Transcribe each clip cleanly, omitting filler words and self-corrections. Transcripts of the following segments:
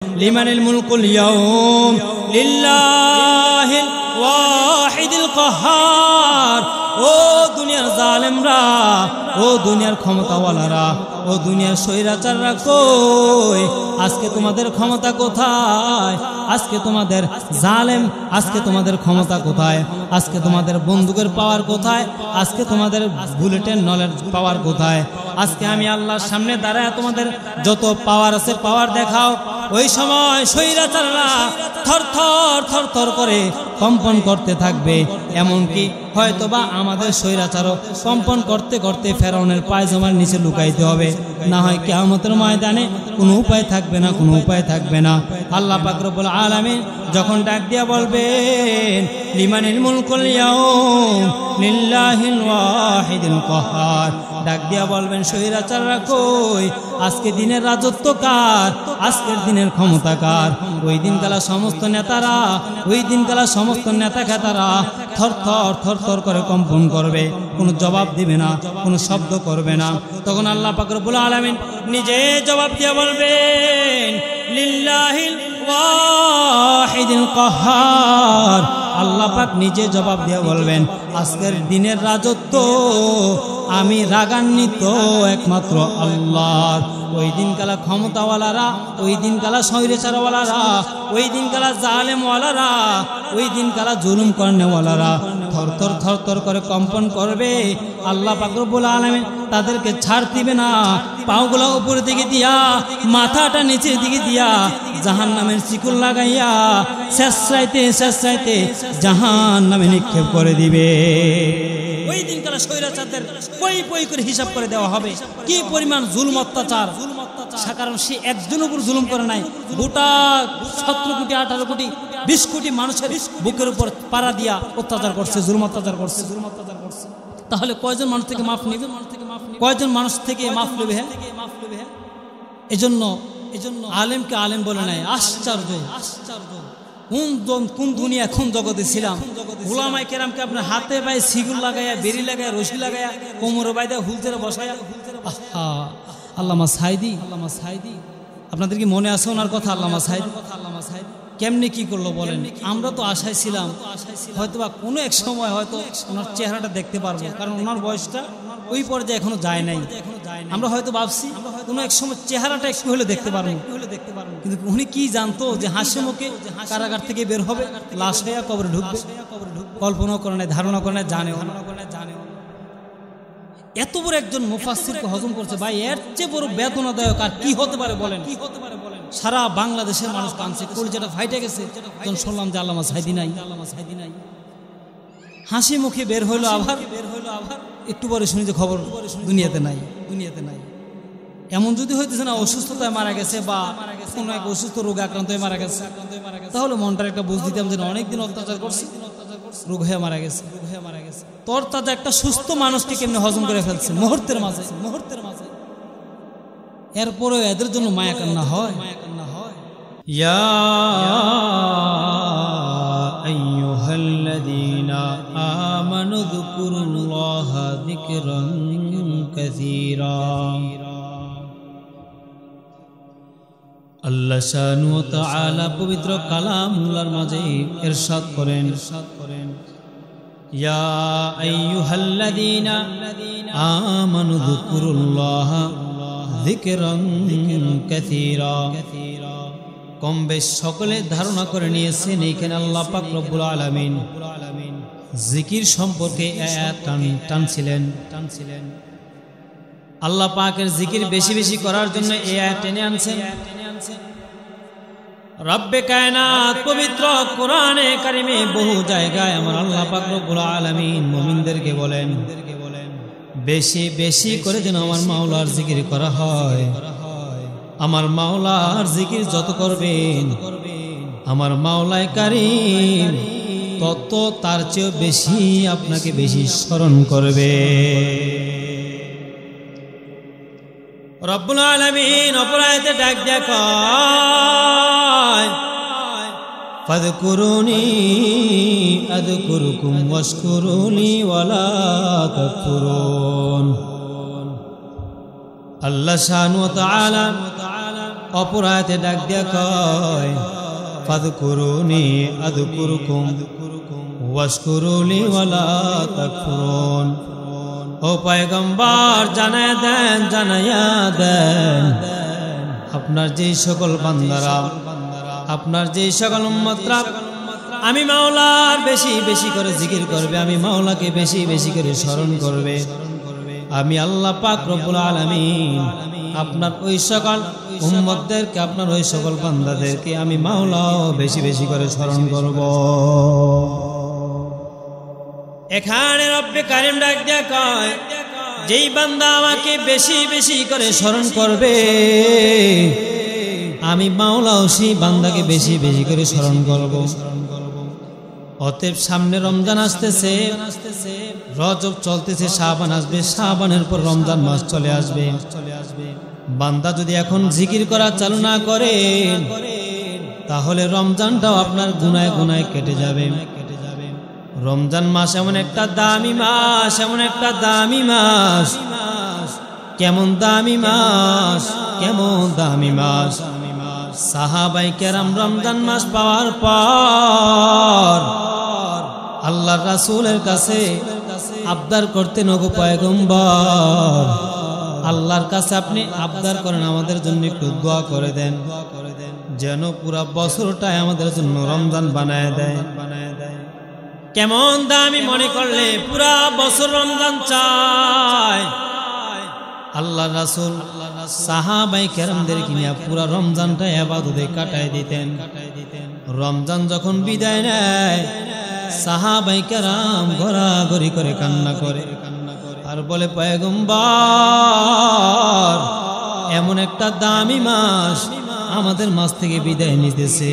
লিমানিল মুলকুল ইয়াউম লিল্লাহিল ওয়াহিদিল কাহ্হার। ও দুনিয়ার জালেমরা, ও দুনিয়ার ক্ষমতাওয়ালারা, ও দুনিয়ার স্বৈরাচাররা, কই আজকে তোমাদের ক্ষমতা কোথায়? আজকে তোমাদের জালেম, আজকে তোমাদের ক্ষমতা কোথায়? আজকে তোমাদের বন্দুকের পাওয়ার কোথায়? আজকে তোমাদের বুলেটের নলেজ পাওয়ার কোথায়? আজকে আমি আল্লাহর সামনে দাঁড়ায় তোমাদের যত পাওয়ার আছে পাওয়ার দেখাও। ওই সময় স্বৈরাচাররা থর থর থর থর করে কম্পন করতে থাকবে। এমনকি হয়তোবা আমাদের স্বৈরাচারও কম্পন করতে করতে ফেরাউনের পায়জামার নিচে লুকাইতে হবে, না হয় কিয়ামতের ময়দানে কোনো উপায় থাকবে না, কোনো উপায় থাকবে না। আল্লাহ পাক রব্বুল আলামিন যখন ডাক দিয়া বলবেন লিমানিল মুলকুল ইয়াউম লিল্লাহিল ওয়াহিদিল কাহ্হার, ডাক দিয়া বলবেন স্বৈরাচাররা কই? আজকে দিনের রাজত্ব কার? আজকের দিনের ক্ষমতা কার? ওই দিনকালা সমস্ত নেতারা, ওই দিনকালা সমস্ত নেতা খেতারা থর থর থর থর করে কম্পন করবে, কোনো জবাব দিবে না, কোনো শব্দ করবে না। তখন আল্লাহ পাক রব্বুল আলামিন নিজে জবাব দিয়ে বলবেন লিল্লাহিল ওয়াহিদিল কাহ্হার। আল্লাহ পাক নিজে জবাব দিয়ে বলবেন আজকের দিনের রাজত্ব আমি রাগান্বিত একমাত্র আল্লাহর। ওই দিনকালা ক্ষমতাওয়ালারা, ওই দিনকালা স্বৈরাচারওয়ালারা, ওই দিনকালা জালেমওয়ালারা, ওই দিনকালা জুলুম করনেওয়ালারা থর থর থর থর করে কম্পন করবে। আল্লাহ পাক রব্বুল আলামিন তাদেরকে ছাড় দিবে না। পাওগুলো উপরের দিকে দিয়া, মাথাটা নিচের দিকে দিয়া জাহান্নামের শিকল লাগাইয়া শেষরাইতে শেষরাইতে জাহান্নামে নিক্ষেপ করে দিবে। ওই দিনকালা স্বৈরাচারদের পই পই করে হিসাব করে দেওয়া হবে কি পরিমাণ জুলুম অত্যাচার। কারণ সে একজন উপর জুলুম করে নাই, গোটা 17 কোটি 18 কোটি 20 কোটি মানুষের বুকের উপর পাড়া দিয়া অত্যাচার করছে, জুলুম অত্যাচার করছে। তাহলে কয়জন মানুষ থেকে মাফ নেবে? কয়জন মানুষ থেকে মাফ নেবে? এজন্য আলেমকে আলেম বলে নাই। আশ্চর্য, আশ্চর্য। কোন দুনিয়া কোন জগতে ছিলাম। উলামায়ে কেরামকে আপনার হাতে পায়ে সিগুল লাগাইয়া, বেরি লাগাইয়া, রশি লাগাইয়া, কোমরে বাইদা হুলচেরা বসাইয়া। আল্লামা সাইদি, আল্লামা সাইদি, আপনাদের কি মনে আছে ওনার কথা? আল্লামা সাইদি কেমনি কি করলো বলেন? আমরা তো আশায় ছিলাম হয়তোবা কোনো এক সময় হয়তো ওনার চেহারাটা দেখতে পারবো, কারণ ওনার বয়সটা ওই পর্যায়ে এখনো যায় নাই। আমরা হয়তো ভাবছি কোনো এক সময় চেহারাটা একটু হলে দেখতে পারবো, কিন্তু উনি কি জানতো যে হাসি মুখে কারাগার থেকে বের হবে, লাশ হয়ে কবরে ঢুকবে? কল্পনা করে নাই, ধারণা করে নাই, জানেও না। এত বড় একজন মুফাসসিরকে হজম করছে ভাই, এর চেয়ে বড় বেদনাদায়ক আর কি হতে পারে বলেন? সারা বাংলাদেশের মানুষ কাঁদছে, কলিজাটা ফাইটে গেছে যখন শুনলাম যে আল্লামা সাইদি নাই। হাসি মুখে বের হইলো, আবার একটু পরে শুনি যে খবর দুনিয়াতে নাই। এমন যদি হইতেছে না অসুস্থতায় মারা গেছে বা কোনো এক অসুস্থ রোগে আক্রান্ত হয়ে মারা গেছে, তাহলে মনটার একটা বুঝ দিতাম যে অনেকদিন অত্যাচার করছে, রোগ হয়ে মারা গেছে। তোর তাজা একটা সুস্থ মানুষকে কেমনে হজম করে ফেলছে মুহূর্তের মাঝে। এরপরেও এদের জন্য মায়া কান্না হয়। ইয়া আইয়ুহাল্লাযীনা আমানু যকুরুল্লাহা যিকরান কাসীরা। আল্লাহ সুবহানাহু ওয়া তাআলা পবিত্র কালামুল্লাহর মাঝে ইরশাদ করেন, ইয়া আইয়ুহাল্লাযীনা আমানু যকুরুল্লাহা যিকরান কাসীরা। কম বেশ সকলে ধারণা করে নিয়েছেন এখানে আল্লাহ পাক রব্বুল আলামিন জিকির সম্পর্কে আয়াত টানছিলেন। আল্লাহ পাকের জিকির বেশি বেশি করার জন্য এই আয়াত টেনে আনছেন। রব্বে কায়নাত পবিত্র কোরআনে কারিমে বহু জায়গায় আমার আল্লাহ পাক রব্বুল আলামিন মুমিনদেরকে বলেন বেশি বেশি করে যেন আমার মাওলার জিকির করা হয়। আমার মাওলার জিকির যত করবেন আমার মাওলায়ে কারীম তত তার চেয়ে বেশি আপনাকে বেশি স্মরণ করবে। রব্বুল আলামিন অপর আয়াতে ডাক দেয়া কয়, ফাযকুরুনি আযকুরুকুম ওয়াশকুরুনি ওয়ালা তাকফুরুন। আল্লাহ সুবহানাহু ওয়া তাআলা অপর আয়াতে ডাক দিয়া কয় ফাযকুরুনি আযকুরুকুম ওয়াশকুরুলি ওয়ালা তাকফুরুন। ও পয়গম্বর জানাইয়া দেন আপনার যেই সকল বান্দারা, আপনার যেই সকল উম্মতরা আমি মাওলার বেশি বেশি করে জিকির করবে, আমি মাওলাকে বেশি বেশি করে স্মরণ করবে, আমি আল্লাহ পাক রব্বুল আলামিন আপনার ওই সকল উম্মতদেরকে, আপনার ওই সকল বান্দাদেরকে আমি মাওলাও বেশি বেশি করে স্মরণ করব। এখানে রব্বে কারিম ডাক দিয়া কয় যেই বান্দা আমাকে বেশি বেশি করে স্মরণ করবে আমি মাওলাও সেই বান্দাকে বেশি বেশি করে স্মরণ করব। অতএব সামনে রমজান আসতেছে, রজব চলতেছে, শাবান আসবে, শাবানের পর রমজান মাস চলে আসবে। বান্দা যদি এখন জিকির করা চালু না করে তাহলে রমজানটাও আপনার গুনায় গুনায় কেটে যাবে। রমজান মাস এমন একটা দামি মাস, এমন একটা দামি মাস। কেমন দামি মাস, কেমন দামি মাস। সাহাবায়ে কেরাম রমজান মাস পাওয়ার পর আল্লাহর রাসূলের কাছে আবদার করতেন, ওগো পয়গম্বর আল্লাহর কাছে আপনি আবদার করেন আমাদের জন্য একটু দোয়া করে দেন, যেন পুরা বছরটাই আমাদের জন্য রমজান বানায় দেয়। কেমন দামি মনে করলে পুরা বছর রমজান চায়। আল্লাহর রাসূল সাহাবায়ে কেরামদেরকে নিয়ে পুরা রমজানটা ইবাদতে কাটায় দিতেন। রমজান যখন বিদায় নেয় সাহাবায়ে কেরাম ঘোরাঘুরি করে কান্না করে আর বলে পয়গম্বর এমন একটা দামি মাস আমাদের মাস থেকে বিদায় নিতেছে,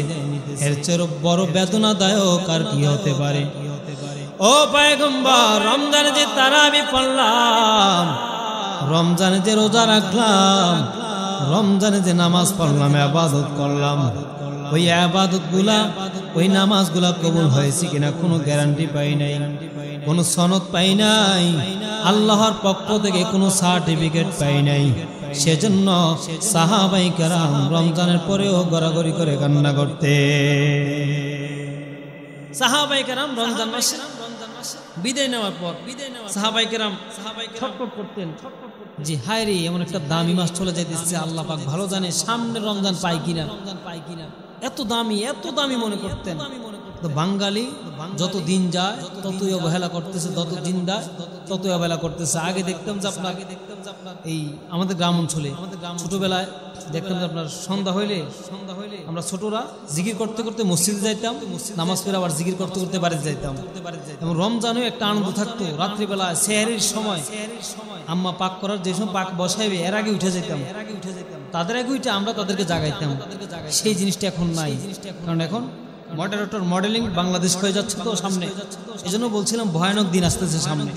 এর চেয়ে বড় বেদনাদায়ক আর কি হতে পারে। ও পয়গম্বর রমজানে যে তারাবি পড়লাম, রমজানে যে রোজা রাখলাম, রমজানে যে নামাজ পড়লাম, ইবাদত করলাম, ওই ইবাদত গুলা ওই নামাজ গুলা কবুল হয়েছে কিনা কোনো গ্যারান্টি পাই নাই, কোনো সনদ পাই নাই, আল্লাহর পক্ষ থেকে কোনো সার্টিফিকেট পাই নাই। সেজন্য সাহাবায়ে কেরাম রমজানের পরেও গড়াগড়ি করে কান্না করতে। সাহাবায়ে কেরাম রমজান মাসে বিদায় নেওয়ার পর সাহাবায়ে কেরাম ছটফট করতেন, জি হায় রে এমন একটা দামি মাস চলে যাইতেছে, আল্লাহ পাক ভালো জানে সামনে রমজান পাই কিনা, এত দামি মনে করতেন। তো বাঙালি যত দিন যায় ততই অবহেলা করতেছে, যত দিন যায় ততই অবহেলা করতেছে। আগে দেখতাম যে আপনার এই আমাদের গ্রাম অঞ্চলে ছোটবেলায় দেখতাম যে আপনার সন্ধ্যা হইলে আমরা ছোটরা জিকির করতে করতে মসজিদে যাইতাম, নামাজ পড়ে আবার জিকির করতে করতে বাড়িতে যাইতাম। এবং রমজানেও একটা আনন্দ থাকতো, রাত্রিবেলা সেহরির সময় আম্মা পাক করার যে সময় পাক বসাইবে এর আগে উঠে যেতাম, তাদের আগে উঠে আমরা তাদেরকে জাগাইতাম। সেই জিনিসটা এখন নাই, কারণ এখন মডারেটর মডেলিং বাংলাদেশ হয়ে যাচ্ছে তো সামনে। এই জন্য বলছিলাম ভয়ানক দিন আসতেছে সামনে।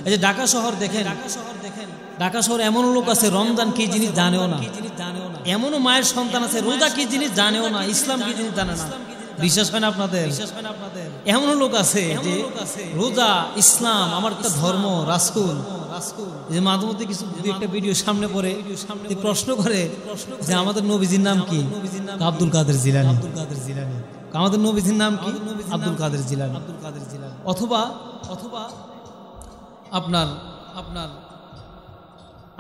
এই যে ঢাকা শহর দেখেন, ঢাকা শহর এমন লোক আছে রমজান কি জিনিস জানেও না, এমনও মায়ের সন্তান আছে রোজা কি জিনিস জানেও না, ইসলাম কি জিনিস জানে না। বিশ্বাস হয় না আপনাদের? এমন লোক আছে যে রোজা ইসলাম আমার একটা ধর্ম রাসূল, যে মাঝে মধ্যে কিছু একটা ভিডিও সামনে পড়ে প্রশ্ন করে যে আমাদের নবীজির নাম কি? আব্দুল কাদের জিলানী। আমাদের নবীজির নাম কি? আব্দুল কাদের জিলানী। অথবা আপনার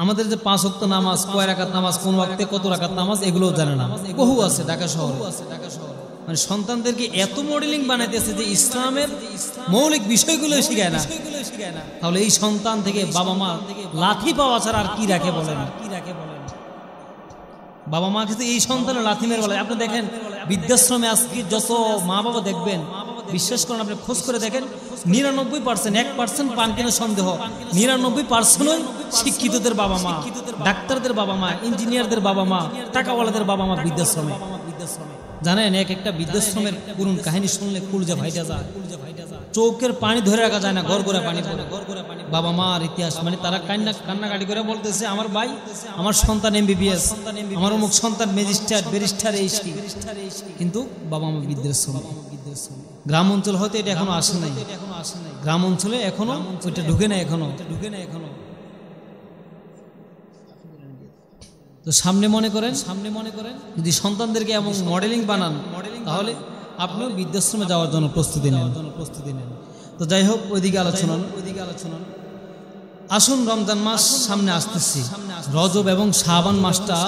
আমাদের যে 5 ওয়াক্ত নামাজ, কয় রাকাত নামাজ, কোন ওয়াক্তে কত রাকাত নামাজ, এগুলোও জানে না। বহু আছে ঢাকা শহরে। মানে সন্তানদেরকে এত মডেলিং বানাইতেছে যে ইসলামের মৌলিক বিষয়গুলো শিখায় না। তাহলে এই সন্তান থেকে বাবা মা লাথি পাওয়া ছাড়া আর কি রাখে বলেন? বাবা মা কিন্তু এই সন্তানের লাথি মেরে বলে। আপনি দেখেন বৃদ্ধাশ্রমে আজকে যত মা বাবা দেখবেন, বিশ্বাস করেন আপনি খোঁজ করে দেখেন 99% 1% পান কিনা সন্দেহ, 99% শিক্ষিতদের বাবা মা, ডাক্তারদের বাবা মা, ইঞ্জিনিয়ারদের বাবা মা, টাকাওয়ালাদের বাবা মা বৃদ্ধাশ্রমে। জানেন এক একটা বৃদ্ধাশ্রমের করুণ কাহিনী শুনলে কুলজা ভাইটা যায়, চোখের পানি ধরে রাখা যায় না, গড়গড়া পানি পড়ে। বাবা মার ইতিহাস মানে তারা কান্নাকাটি করে বলতেছে আমার ভাই, আমার সন্তান MBBS, আমার অমুক সন্তান ম্যাজিস্ট্রেট, ব্যারিস্টার, এই কিন্তু বাবা মা বৃদ্ধাশ্রম। গ্রাম অঞ্চল হয়তো এটা এখনো আসে নাই, গ্রাম অঞ্চলে এখনো ওইটা ঢুকে নাই, এখনো তো সামনে মনে করেন যদি সন্তানদেরকে এমন মডেলিং বানান তাহলে আপনিও বৃদ্ধাশ্রমে যাওয়ার জন্য প্রস্তুতি নেন। তো যাই হোক, ওইদিকে আলোচনা আসুন। রমজান মাস সামনে আসতেছি। রজব এবং শাবান মাসটা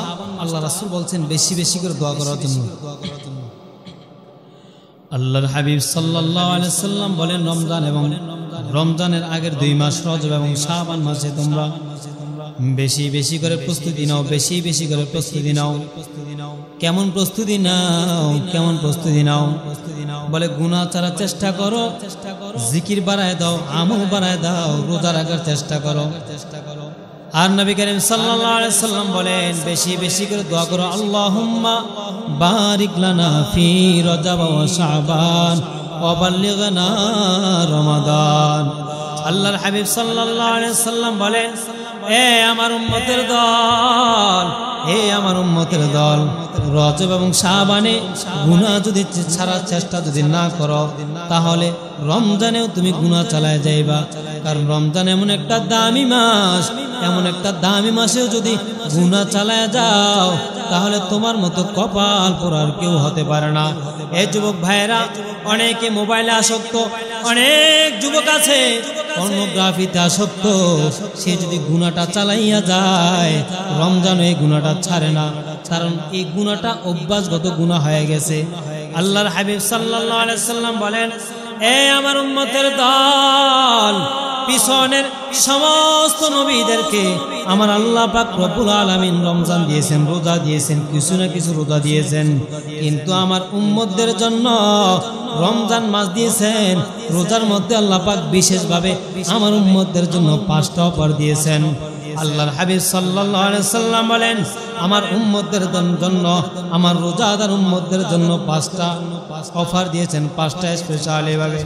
আল্লাহ রাসূল বলছেন বেশি বেশি করে দোয়া করার জন্য। আল্লাহর হাবিব সাল্লাল্লাহু আলাইহি ওয়াসাল্লাম বলেন রমজান এবং রমজানের আগের 2 মাস রজব এবং শাবান মাসে তোমরা বেশি বেশি করে প্রস্তুতি নাও, বেশি বেশি করে প্রস্তুতি নাও। কেমন প্রস্তুতি নাও? বলে গুনাহ ছাড়ার চেষ্টা করো, জিকির বাড়ায় দাও, আমল বাড়ায় দাও, রোজা রাখার চেষ্টা করো। আর নবী করিম সাল্লাল্লাহু আলাইহি সাল্লাম বলেন বেশি বেশি করে দোয়া করো, আল্লাহুম্মা বারিক লানা ফি রজব ওয়া শাবান ওয়া বাল্লিগনা রমাদান। আল্লাহর হাবিব সাল্লাল্লাহু আলাইহি সাল্লাম বলেন, এ আমার উম্মতের দল, রজব এবং শাবানে গুনাহ যদি ছাড়ার চেষ্টা যদি না করো তাহলে রমজানেও তুমি গুনাহ চালায় যাইবা। কারণ রমজান এমন একটা দামি মাসেও যদি গুনাহ চালায় যাও তাহলে তোমার মতো কপাল পোড়ার কেউ হতে পারে না। এই যুবক ভাইয়েরা, অনেকে মোবাইলে আসক্ত, অনেক যুবক আছে পর্নোগ্রাফিতে আসক্ত। সে যদি গুনাহটা চালাইয়া যায় রমজান এই গুনাহটা ছাড়ে না, কারণ এই গুনাহটা অভ্যাসগত গুনাহ হয়ে গেছে। আল্লাহর হাবিব সাল্লাল্লাহু আলাইহি সাল্লাম বলেন, এ আমার উম্মতের দল, পিছনের সমস্ত নবীদেরকে আমার আল্লাহ পাক রব্বুল আলামিন রমজান দিয়েছেন, রোজা দিয়েছেন, কিছু না কিছু রোজা দিয়েছেন, কিন্তু আমার উম্মতদের জন্য রমজান মাস দিয়েছেন। রোজার মধ্যে আল্লাহ পাক বিশেষভাবে আমার উম্মতদের জন্য 5টা অফার দিয়েছেন। আল্লাহর হাবিব সাল্লাল্লাহু আলাইহি সাল্লাম বলেন, আমার উম্মতদের জন্য, আমার রোজাদার উম্মতদের জন্য 5টা অফার দিয়েছেন, 5টা স্পেশালি ভাবে।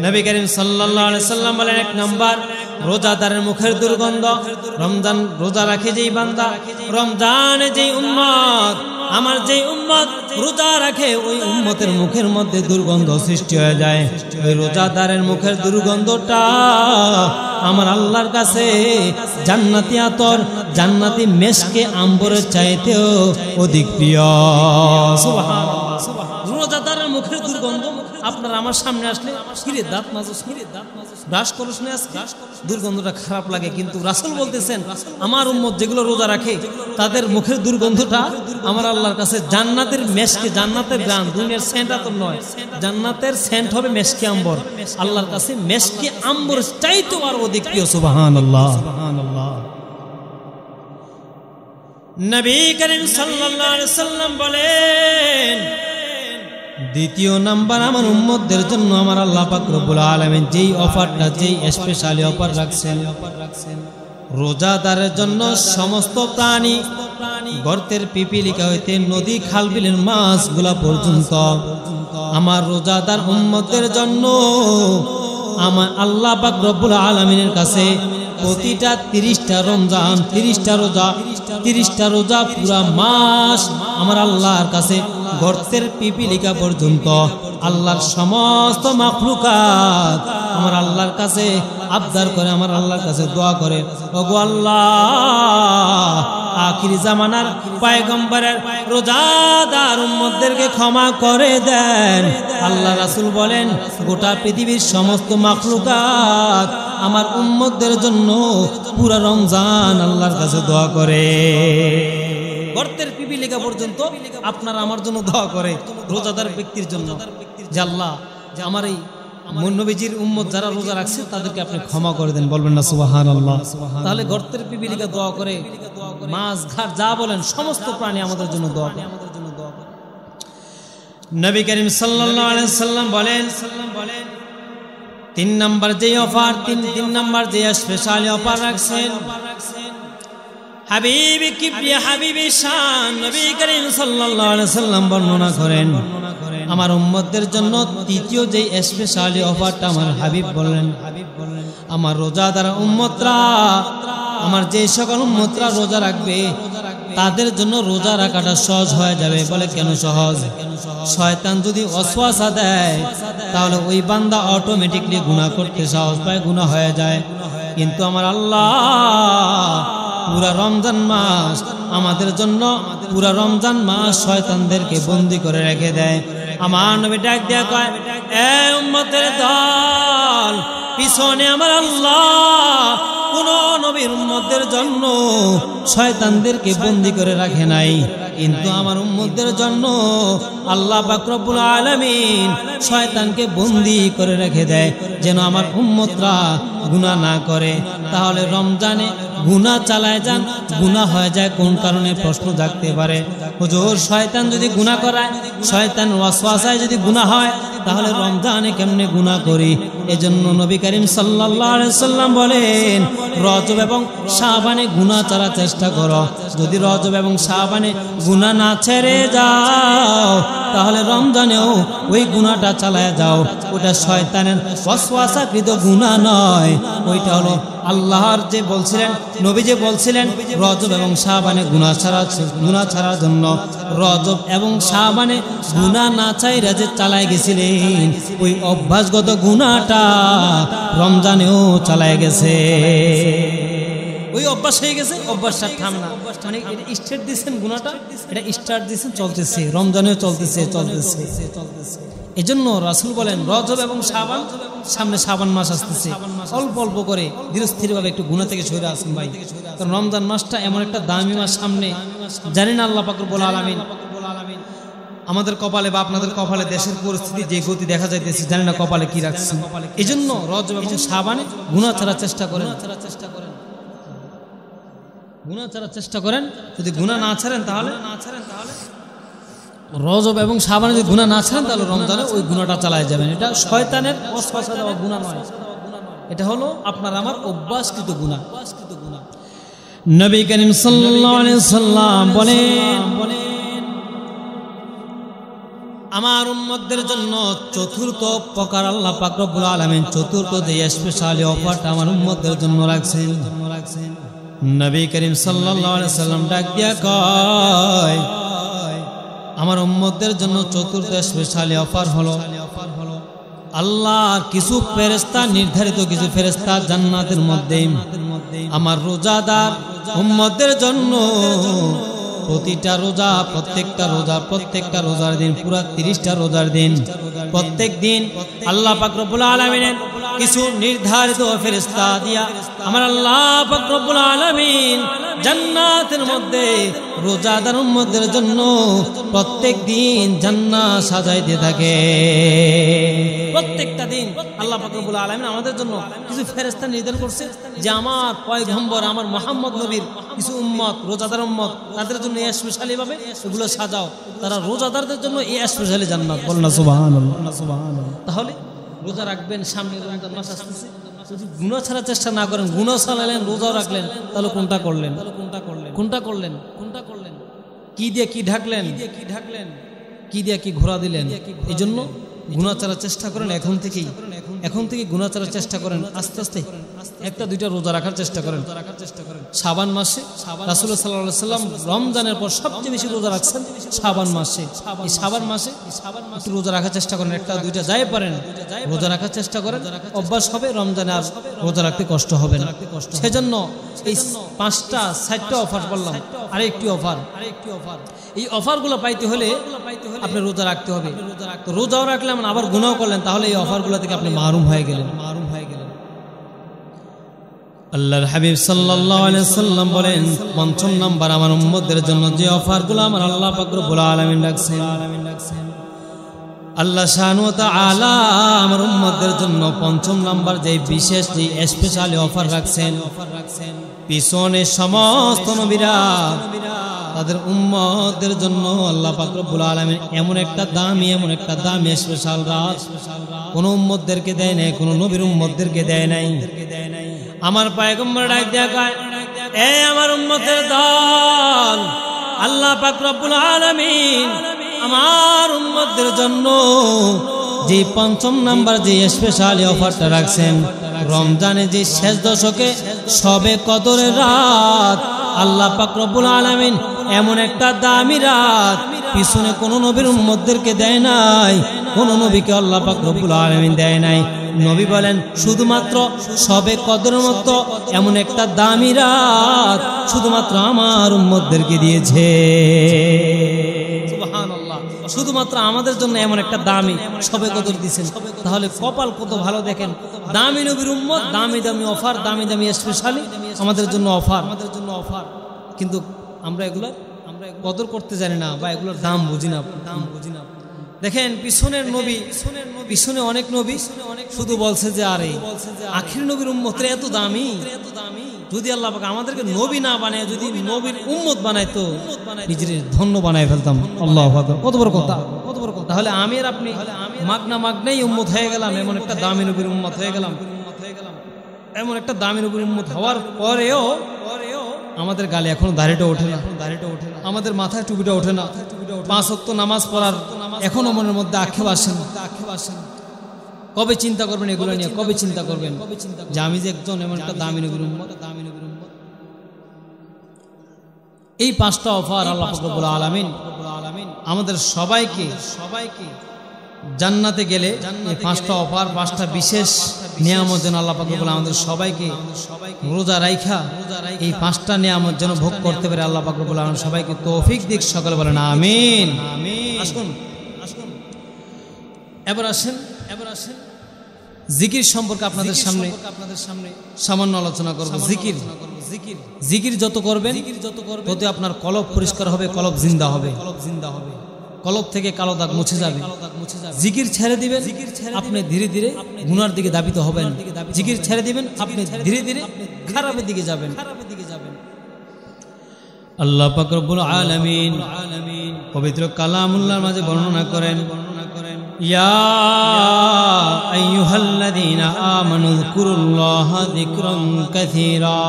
নবী করিম সাল্লাল্লাহু আলাইহি সাল্লাম বলেন, 1 নাম্বার রোজাদারের মুখের দুর্গন্ধ। রমজান রোজা রাখে যেই বান্দা, রমজানে যেই উম্মত, আমার যেই উম্মত রোজা রাখে ওই উম্মতের মুখের মধ্যে দুর্গন্ধ সৃষ্টি হয়ে যায়। ওই রোজাদারের মুখের দুর্গন্ধটা আমার আল্লাহর কাছে জান্নাতি আতর, জান্নাতি মেশকে আম্বরের চাইতেও অধিক প্রিয়। সুবহানাল্লাহ। রোজাদারের মুখের দুর্গন্ধ আপনার আমার সামনে আসলে কিরে দাঁত মাজস, ব্রাশ করস না, দুর্গন্ধটা খারাপ লাগে, কিন্তু রাসূল বলতেছেন আমার উম্মত যেগুলো রোজা রাখে তাদের মুখের দুর্গন্ধটা আমার আল্লাহর কাছে জান্নাতের মেশকে, জান্নাতের গান, দুনিয়ার সেন্ট তো নয়, জান্নাতের সেন্ট হবে মেশকে আম্বর। আল্লাহর কাছে মেশকে আম্বর চাইতেও আর অধিক প্রিয়। সুবহানাল্লাহ। নবী করিম সাল্লাল্লাহু আলাইহি সাল্লাম বলেন, দ্বিতীয় নাম্বার আমার উম্মতদের জন্য আমার আল্লাহ পাক রব্বুল আলামিন যেই অফারটা, যেই স্পেশালি অফার রাখছেন, রোজাদারের জন্য সমস্ত প্রাণী, গর্তের পিপিলিকা হইতে নদী খাল বিলের মাছগুলা পর্যন্ত আমার রোজাদার উম্মতদের জন্য আমার আল্লাহ পাক রব্বুল আলামিনের কাছে প্রতিটা 30টা রমজান, 30টা রোজা পুরা মাস আমার আল্লাহর কাছে গর্তের পিপিলিকা পর্যন্ত আল্লাহর সমস্ত মাখলুকাত আমার আল্লাহর কাছে আবদার করে, আমার আল্লাহর কাছে দোয়া করে, ওগো আল্লাহ, আখির জামানার পয়গম্বরের রোজাদার উম্মতদেরকে ক্ষমা করে দেন। আল্লাহ রাসূল বলেন, গোটা পৃথিবীর সমস্ত মাখলুকাত আমার উম্মতদের জন্য পুরা রমজান আল্লাহর কাছে দোয়া করে। গর্তের পিপিলিকা পর্যন্ত আপনারা আমার জন্য দোয়া করে, রোজাদার ব্যক্তির জন্য, যে আল্লাহ আমার এই নবীজির উম্মত যারা রোজা রাখছে তাদেরকে আপনি ক্ষমা করে দেন। বলবেন না সুবহানাল্লাহ? তাহলে গর্তের পিপিলিকা দোয়া করে, মাছ ঘাট যা বলেন সমস্ত প্রাণী আমাদের জন্য দোয়া করে। নবী করিম সাল্লাল্লাহু আলাইহি সাল্লাম বলেন, 3 নাম্বার যে অফার, 3 নাম্বার যে স্পেশাল অফার রাখছেন, হাবিবি কিবরিয়া হাবিবি শান নবী করিম সাল্লাল্লাহু আলাইহি সাল্লাম বর্ণনা করেন, আমার উম্মতদের জন্য তৃতীয় যে স্পেশাল অফারটা আমার হাবিব বললেন, আমার রোজাদার উম্মতরা, আমার যে সকল উম্মতরা রোজা রাখবে তাদের জন্য রোজা রাখাটা সহজ হয়ে যাবে। বলে কেন সহজ? শয়তান যদি ওয়াসওয়াসা দেয় তাহলে ওই বান্দা অটোমেটিকলি গুনাহ করতে সাহস পায়, গুনাহ হয়ে যায়। কিন্তু আমার আল্লাহ পুরা রমজান মাস আমাদের জন্য, পুরা রমজান মাস শয়তানদেরকে বন্দী করে রেখে দেয়। আমার নবী ডাক দিয়া কয়, এ উম্মতের দল, পিছনে আমার আল্লাহ কোন নবীর উম্মতদের জন্য শয়তানদেরকে বন্দী করে রাখে নাই, কিন্তু আমার উম্মতদের জন্য আল্লাহ পাক রব্বুল আলামিন শয়তানকে বন্দী করে রেখে দেয়, যেন আমার উম্মতরা গুনাহ না করে। তাহলে রমজানে গুনাহ চালায় যান, গুনাহ হয়ে যায় কোন কারণে প্রশ্ন জাগতে পারে। হুজুর, শয়তান যদি গুনাহ করায়, শয়তান ওয়াসওয়াসায় যদি গুনাহ হয়, তাহলে রমজানে কেমনে গুনাহ করি? এজন্য নবী করিম সাল্লাল্লাহু আলাইহি সাল্লাম বলেন, রজব এবং শাবানে গুনাহ ছাড়ার চেষ্টা করো। যদি রজব এবং শাবানে গুনাহ না ছেড়ে যাও, তাহলে রমজানেও ওই গুনাহটা চালায় যাও। ওটা শয়তানের ওয়াসওয়াসাকৃত গুনাহ নয়, ওইটা হলো আল্লাহর যে বলছিলেন, নবী যে বলছিলেন রজব এবং শাবানে গুনাহ ছাড়ার জন্য, রজব এবং শাবানে গুনাহ না চাইরা যে চালায় গেছিলেন, ওই অভ্যাসগত গুনাহটা রমজানেও চালায় গেছে। ওই অভ্যাস হয়ে গেছে, অভ্যাসটা থামে না। মানে এটা স্টার্ট দিয়েছেন, গুনাহটা এটা স্টার্ট দিয়েছেন, চলতেছে, রমজানেও চলতেছে। এই জন্য রাসূল বলেন, রজব এবং শাবান, সামনে শাবান মাস আসতেছে, অল্প অল্প করে ধীরস্থিরভাবে একটু গুনাহ থেকে সরে আসুন ভাই। কারণ রমজান মাসটা এমন একটা দামি মাস, সামনে জানি না আল্লাহ পাক রব্বুল আলামিন আমাদের কপালে বা আপনাদের কপালে দেশের পরিস্থিতি যে গতি দেখা যাইতেছে, জানি না কপালে কি রাখছে। এই জন্য রজব এবং শাবানে গুনাহ ছাড়ার চেষ্টা করেন, গুনাহ ছাড়ার চেষ্টা করেন। যদি গুনাহ না ছাড়েন তাহলে রজব এবং শাবানে যদি গুনাহ না ছাড়েন, তাহলে রমজানে ওই গুনাহটা চালায় যাবেন। এটা শয়তানের ওয়াসওয়াসা দেওয়া গুনাহ নয়, এটা হলো আপনার আমার অভ্যাসকৃত গুনাহ। নবী করিম সাল্লাল্লাহু আলাইহি সাল্লাম বলেন, আমার উম্মতদের জন্য চতুর্থ প্রকার আল্লাহ পাক রব্বুল আলামিন চতুর্থ যে স্পেশালি অফারটা আমার উম্মতদের জন্য রাখছেন। নবী করিম সাল্লাল্লাহু আলাইহি সাল্লাম ডাক দিয়া কয়, আমার উম্মতদের জন্য চতুর্থ স্পেশালি অফার হলো, আল্লাহ কিছু ফেরেশতা, নির্ধারিত কিছু ফেরেশতা জান্নাতের মধ্যে আমার রোজাদার উম্মতদের জন্য প্রতিটা রোজা, প্রত্যেকটা রোজার দিন, পুরা 30টা রোজার দিন, প্রত্যেক দিন আল্লাহ পাক রব্বুল আলামিনের কিছু নির্ধারিত ফেরেশতা দিয়া আমার আল্লাহ পাক রব্বুল আলামিন জান্নাতের মধ্যে রোজাদার উম্মতদের জন্য প্রত্যেক দিন জান্নাত সাজাইতে থাকে। প্রত্যেকটা দিন আল্লাহ পাক রব্বুল আলামিন আমাদের জন্য কিছু ফেরেশতা নির্ধারণ করছে, যে আমার পয়গম্বর, আমার মুহাম্মদ নবীর কিছু উম্মত, রোজাদার উম্মত, তাদের জন্য এই স্পেশালি ভাবে এগুলো সাজাও, তারা রোজাদারদের জন্য এই স্পেশালি জান্নাত। বলেন না সুবহানাল্লাহ, সুবহানাল্লাহ। তাহলে রোজা রাখবেন, সামনে রমজান মাস আসতেছে, যদি গুনাহ ছাড়ার চেষ্টা না করেন, গুনাহ ছাড়ালেন, রোজাও রাখলেন, তাহলে কোনটা করলেন? কি দিয়ে কি ঢাকলেন, কি দিয়ে কি ঘোরা দিলেন? এই জন্য গুনাহ ছাড়ার চেষ্টা করেন এখন থেকেই গুনাহ ছাড়ার চেষ্টা করেন। আস্তে আস্তে একটা দুইটা রোজা রাখার চেষ্টা করেন। শাবান মাসে রাসূলুল্লাহ সাল্লাল্লাহু আলাইহি সাল্লাম রমজানের পর সবচেয়ে বেশি রোজা রাখছেন শাবান মাসে। এই শাবান মাসে একটু রোজা রাখার চেষ্টা করেন, একটা দুইটা যাই পারেন রোজা রাখার চেষ্টা করেন, অভ্যাস হবে, রমজানে আর রোজা রাখতে কষ্ট হবে না। সেজন্য এই 5টা 4টা অফার বললাম, আরেকটি অফার, এই অফারগুলো পাইতে হলে আপনি রোজা রাখতে হবে। রোজাও রাখলেন আবার গুনাহ করলেন, তাহলে এই অফারগুলো থেকে আপনি মাহরুম হয়ে গেলেন। আল্লাহর হাবিব সাল্লাল্লাহু আলাইহি সাল্লাম বলেন, পঞ্চম নাম্বার আমার উম্মতদের জন্য যে অফারগুলো আমার আল্লাহ পাক রব্বুল আলামিন রাখছেন, আল্লাহ সুবহানাহু ওয়া তাআলা আমার উম্মতদের জন্য পঞ্চম নাম্বার যে বিশেষ, যে স্পেশালি অফার রাখছেন, পিছনে সমস্ত নবীরা তাদের উম্মতদের জন্য আল্লাহ পাক রব্বুল আলামিন এমন একটা দামি স্পেশাল রাত কোন উম্মতদেরকে দেয় নাই, কোন নবীর উম্মতদেরকে দেয় নাই। আমার পয়গম্বর ডাক দিয়া কয়, এ আমার উম্মতের দল, আল্লাহ পাক রব্বুল আলামিন আমার উম্মতদের জন্য যে পঞ্চম নাম্বার যে স্পেশালি অফারটা রাখছেন, রমজানে যে শেষ দশকে সবে কদরের রাত আল্লাহ পাক রব্বুল আলামিন এমন একটা দামি রাত পিছনে কোন নবীর উম্মতদেরকে দেয় নাই, কোন নবীকে আল্লাহ পাক রব্বুল আলামিন দেয় নাই। নবী বলেন শুধুমাত্র সবে কদরের মতো এমন একটা দামি রাত শুধুমাত্র আমার উম্মতদেরকে দিয়েছে। সুবহানাল্লাহ, শুধুমাত্র আমাদের জন্য এমন একটা দামি সবে কদর দিয়েছেন। তাহলে কপাল কত ভালো দেখেন, দামি নবীর উম্মত, দামি দামি অফার, দামি দামি স্পেশালি আমাদের জন্য অফার। কিন্তু আমরা এগুলো কদর করতে জানি না বা এগুলোর দাম বুঝি না। দেখেন পিছনের নবী, পিছনে অনেক নবী শুধু বলছে যে আরে আখির নবীর উম্মতের এত দামি। যদি আল্লাহ পাক আমাদেরকে নবী না বানায়, যদি নবীর উম্মত বানায় তো নিজের ধন্য বানায় ফেলতাম। আল্লাহু আকবার, কত বড় কথা, কত বড় কথা। তাহলে আমি আর আপনি মাগনাই উম্মত হয়ে গেলাম, এমন একটা দামি নবীর উম্মত হয়ে গেলাম। এমন একটা দামি নবীর উম্মত হওয়ার পরেও আমাদের গালে এখনো দাড়িটা ওঠে না, আমাদের মাথায় টুপিটা ওঠে না, 5 ওয়াক্ত নামাজ পড়ার এখনো মনের মধ্যে আক্ষেপ আসে না। কবে চিন্তা করবেন এগুলো নিয়ে? কবে চিন্তা করবেন যে আমি যে একজন এমন একটা দামি নবীর উম্মত? এই 5টা অফার আল্লাহ পাক রব্বুল আলামিন আমাদের সবাইকে জান্নাতে গেলে এই 5টা অফার, 5টা বিশেষ নিয়ামত যেন আল্লাহ পাক রব্বুল আমাদের সবাইকে রোজা রাইখা এই 5টা নিয়ামত যেন ভোগ করতে পারে আল্লাহ পাক রব্বুল আলামিন সবাইকে তৌফিক দিক। সকলে বলেন আমিন। আসুন এবার আসেন জিকির সম্পর্কে আপনাদের সামনে সামান্য আলোচনা করব। জিকির যত করবেন তত আপনার কলব পরিষ্কার হবে, কলব জিন্দা হবে, কলব থেকে কালো দাগ মুছে যাবে। জিকির ছেড়ে দিবেন, আপনি ধীরে ধীরে গুনার দিকে ধাবিত হবেন। জিকির ছেড়ে দিবেন, আপনি ধীরে ধীরে খারাপের দিকে যাবেন। আল্লাহ পাক রব্বুল আলামিন পবিত্র কালামুল্লাহর মাঝে বর্ণনা করেন, ইয়া আইয়ুহাল্লাযীনা আমানু যিকুরুল্লাহা যিকরান কাসীরা।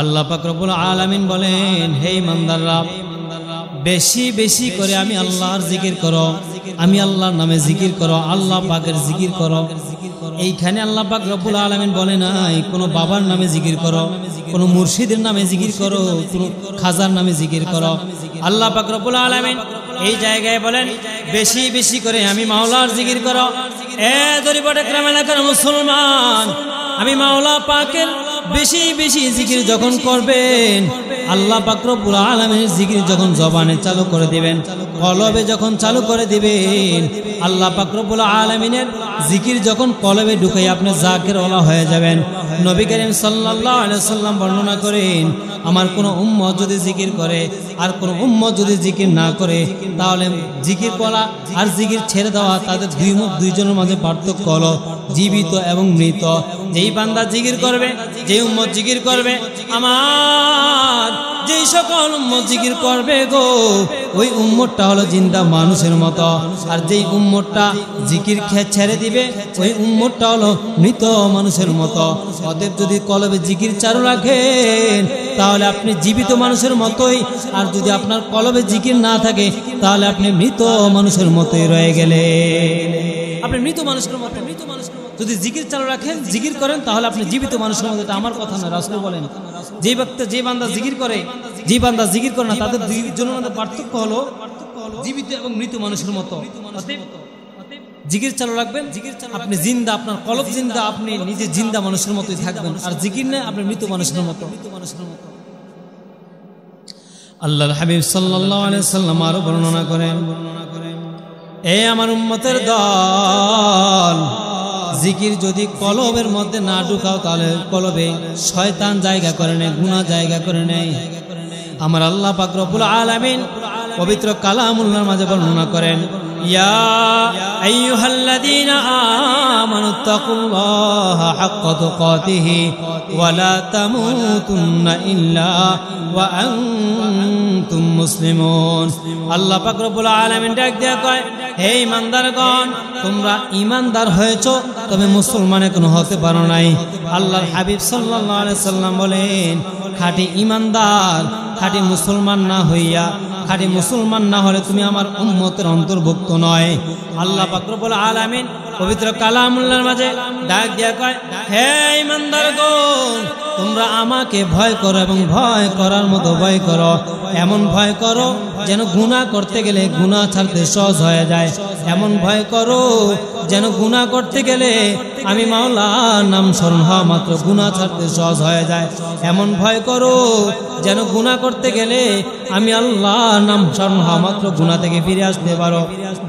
আল্লাহ পাক রব্বুল আলামিন বলেন, হে ঈমানদাররা, বেশি বেশি করে আমি আল্লাহর জিকির করো, আমি আল্লাহর নামে জিকির করো, আল্লাহ পাকের জিকির করো। এইখানে আল্লাহ পাক রব্বুল আলামিন বলে নাই কোনো বাবার নামে জিকির করো, কোনো মুর্শিদের নামে জিকির করো, কোনো খাজার নামে জিকির করো। আল্লাহ পাক রব্বুল আলামিন এই জায়গায় বলেন বেশি বেশি করে আমি মাওলার জিকির করো। দরিবটে গ্রাম এলাকার মুসলমান, আমি মাওলা পাকের বেশি বেশি জিকির যখন করবেন, আল্লাহ পাক রব্বুল আলামিনের জিকির যখন জবানে চালু করে দিবেন, কলবে যখন চালু করে দিবেন, আল্লাহ পাক রব্বুল আলামিনের জিকির যখন কলবে ঢুকে আপনি জাকির ওয়ালা হয়ে যাবেন। নবী করিম সাল্লাল্লাহু আলাইহি ওয়াসাল্লাম বর্ণনা করেন, আমার কোন উম্মত যদি জিকির করে আর কোন উম্মত যদি জিকির না করে, তাহলে জিকির করা আর জিকির ছেড়ে দেওয়া তাদের দুইজনের মাঝে পার্থক্য হলো জীবিত এবং মৃত। যেই বান্দা জিকির করবে, যেই উম্মত জিকির করবে, আমার যেই সকল উম্মত জিকির করবে গো, ওই উম্মতটা হলো জিন্দা মানুষের মতো। আর যেই উম্মতটা জিকির ছেড়ে দিবে, ওই উম্মতটা হলো মৃত মানুষের মতো। অতএব যদি কলবে জিকির চালু রাখেন তাহলে আপনি জীবিত মানুষের মতোই, আর যদি আপনার কলবে জিকির না থাকে তাহলে আপনি মৃত মানুষের মতোই রয়ে গেলে। আপনি মৃত মানুষের মতো। যদি জিকির চালু রাখেন, জিকির করেন, তাহলে আপনি জীবিত মানুষের মতো। এটা আমার কথা না, রাসূল বলেন যে বান্দা জিকির করে, যে বান্দা জিকির করে না, তাদের দুইজনের মধ্যে পার্থক্য হলো জীবিত এবং মৃত মানুষের মতো। জিকির চালু রাখবেন, আপনি জিন্দা, আপনার কলব জিন্দা, আপনি নিজে জিন্দা মানুষের মতোই থাকবেন। আর জিকির নেই, আপনি মৃত মানুষের মতো। আল্লাহর হাবিব সাল্লাল্লাহু আলাইহি ওয়াসাল্লাম আরো বর্ণনা করেন, এ আমার উম্মতের দল, জিকির যদি কলবের মধ্যে না ঢুকাও তাহলে কলবে শয়তান জায়গা করে নেয়, গুনাহ জায়গা করে নেয়। আমার আল্লাহ পাক রব্বুল আলামিন পবিত্র কালামুল্লাহর মাঝে বর্ণনা করেন, ইয়া আইয়ুহাল্লাযীনা আমানুত্তাকুল্লাহা হাক্কা তুকাতিহি ওয়া লা তামুতুন্না ইল্লা ওয়া আনতুম মুসলিমুন। আল্লাহ পাক রব্বুল আলামিন ডাক দিয়া কয়, হে ঈমানদারগণ, তোমরা ঈমানদার হয়েছো, তবে মুসলমান এখনো হতে পারো নাই। আল্লাহর হাবিব সাল্লাল্লাহু আলাইহি সাল্লাম বলেন, খাঁটি ঈমানদার, খাঁটি মুসলমান না হইয়া, খাঁটি মুসলমান না হলে তুমি আমার উম্মতের অন্তর্ভুক্ত নয়। আল্লাহ পাক রব্বুল আলামিন পবিত্র কালামুল্লাহর মাঝে ডাক দিয়া কয়, হে ঈমানদারগণ, তোমরা আমাকে ভয় করো এবং ভয় করার মতো ভয় করো, এমন ভয় করো যেন গুনাহ করতে গেলে গুনাহ ছাড়তে সহজ হয়ে যায়, এমন ভয় করো যেন গুনাহ করতে গেলে আমি মাওলার নাম স্মরণ হওয়া মাত্র গুনাহ ছাড়তে সহজ হয়ে যায়, এমন ভয় করো যেন গুনাহ করতে গেলে আমি আল্লাহর নাম স্মরণ হওয়া মাত্র গুনাহ থেকে ফিরে আসতে পারো।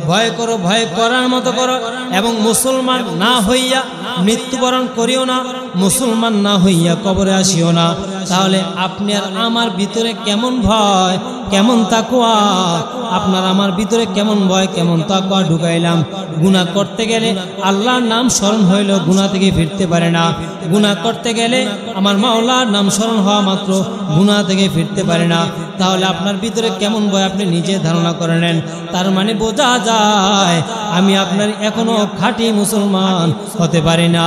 ভয় করো, ভয় করার মতো করো এবং মুসলমান না হইয়া মৃত্যুবরণ করিও না, মুসলমান না হইয়া কবরে আসিও না। তাহলে আপনি আর আমার ভিতরে কেমন ভয়, কেমন তাকওয়া, আপনার আমার ভিতরে কেমন ভয়, কেমন তাকওয়া ঢুকাইলাম। গুনাহ করতে গেলে আল্লাহর নাম স্মরণ হইল গুনাহ থেকে ফিরতে পারে না, গুনাহ করতে গেলে আমার মাওলার নাম স্মরণ হওয়া মাত্র গুনাহ থেকে ফিরতে পারে না। তাহলে আপনার ভিতরে কেমন ভয় আপনি নিজে ধারণা করে নেন। তার মানে বোঝা যায় আমি আপনার এখনো খাঁটি মুসলমান হতে পারি না,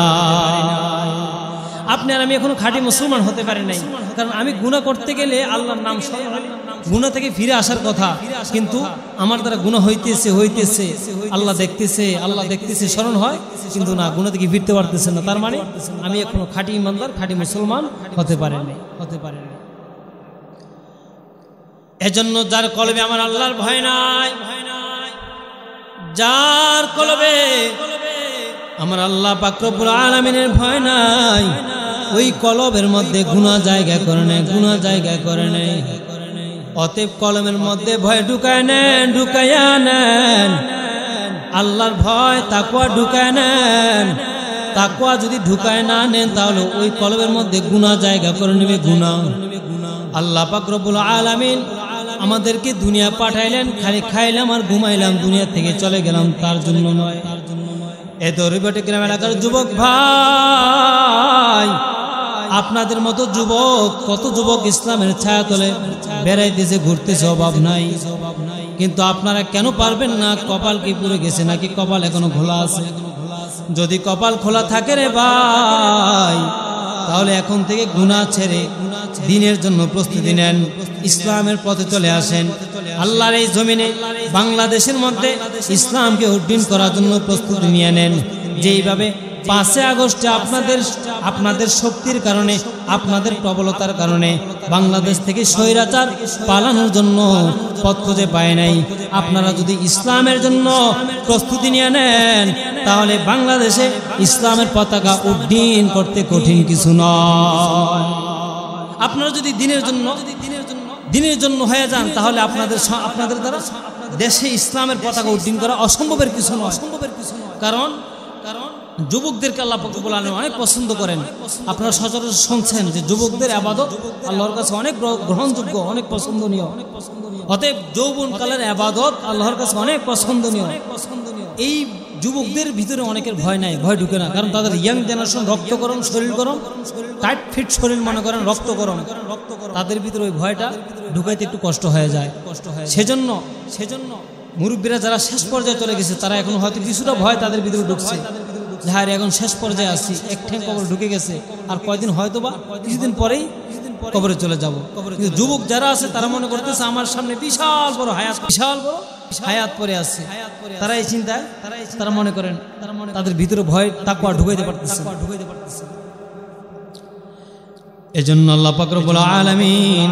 আপনি আর আমি এখনো খাঁটি মুসলমান হতে পারি নাই। কারণ আমি গুনাহ করতে গেলে আল্লাহর নাম স্মরণ হয়, গুনাহ থেকে ফিরে আসার কথা, কিন্তু আমার দ্বারা গুনাহ হইতেছে হইতেছে, আল্লাহ দেখতেছে স্মরণ হয়, কিন্তু না, গুনাহ থেকে ফিরতে পারতেছে না। তার মানে আমি এখনো খাঁটি ইমানদার, খাঁটি মুসলমান হতে পারিনি। এজন্য যার কলবে আমার আল্লাহর ভয় নাই, যার কলবে আমার আল্লাহ পাক রব্বুল আলামিনের ভয় নাই, ওই কলবের মধ্যে গুনাহ জায়গা করে নেয়, গুনাহ জায়গা করে নেয়। অতএব কলমের মধ্যে ভয় ঢুকায় নেন, ঢুকাইয়া নেন আল্লাহর ভয়, তাকওয়া ঢুকায় নেন। তাকওয়া যদি ঢুকায় না নেন তাহলে ওই কলবের মধ্যে গুনাহ জায়গা করে নেবে, গুনাহ। আল্লাহ পাক রব্বুল আলামিন আমাদেরকে দুনিয়া পাঠাইলেন খালি খাইলাম আর ঘুমাইলাম, দুনিয়া থেকে চলে গেলাম তার জন্য নয়। এ দরিবটি গ্রাম এলাকার যুবক ভাই, আপনাদের মতো যুবক কত যুবক ইসলামের ছায়া তলে বেড়াইতেছে, ঘুরতেছে, অভাব নাই। কিন্তু আপনারা কেন পারবেন না? কপাল কি পুড়ে গেছে নাকি কপাল এখনো খোলা আছে? যদি কপাল খোলা থাকে রে ভাই, তাহলে এখন থেকে গুনাহ ছেড়ে দ্বীনের জন্য প্রস্তুতি নেন, ইসলামের পথে চলে আসেন। আল্লাহর এই জমিনে বাংলাদেশের মধ্যে ইসলামকে উড্ডীন করার জন্য প্রস্তুতি নিয়ে নেন। যেইভাবে 5 আগস্টে আপনাদের শক্তির কারণে, আপনাদের প্রবলতার কারণে বাংলাদেশ থেকে স্বৈরাচার পালানোর জন্য পথ খুঁজে পায় নাই, আপনারা যদি ইসলামের জন্য প্রস্তুতি নিয়ে নেন তাহলে বাংলাদেশে ইসলামের পতাকা উড্ডীন করতে কঠিন কিছু নয়। আপনারা যদি দিনের জন্য হয়ে যান তাহলে আপনাদের দ্বারা দেশে ইসলামের পতাকা উড্ডীন করা অসম্ভবের কিছু নয়। কারণ যুবকদেরকে আল্লাহ পাক রব্বুল আলামিন অনেক পছন্দ করেন। আপনারা সচরাচর শুনছেন যে যুবকদের ইবাদত আল্লাহর কাছে অনেক গ্রহণযোগ্য, অনেক পছন্দনীয়। অতএব যৌবনকালের ইবাদত আল্লাহর কাছে অনেক পছন্দনীয়। এই যুবকদের ভিতরে অনেকের ভয় নাই, ভয় ঢুকে না, কারণ তাদের ইয়াং জেনারেশন রক্ত গরম, শরীর গরম, টাইট ফিট শরীর মনে করেন, রক্ত গরম, তাদের ভিতরে ওই ভয়টা ঢুকাইতে একটু কষ্ট হয়ে যায়। সেজন্য মুরব্বীরা যারা শেষ পর্যায়ে চলে গেছে তারা এখন হয়তো কিছুটা ভয় তাদের ভিতরে ঢুকছে, যাহার এখন শেষ পর্যায়ে আসছি, এক ঠ্যাং কবর ঢুকে গেছে, আর কয়দিন হয়তো বা কিছুদিন পরেই কবরে চলে যাব। কিন্তু যুবক যারা আছে তারা মনে করতেছে আমার সামনে বিশাল বড় হায়াত পরে আছে, তারা এই চিন্তায় তারা মনে করেন তাদের ভিতরে ভয় তাকওয়া ঢুকাইতে পারতেছে। এজন্য আল্লাহ পাক রব্বুল আলামিন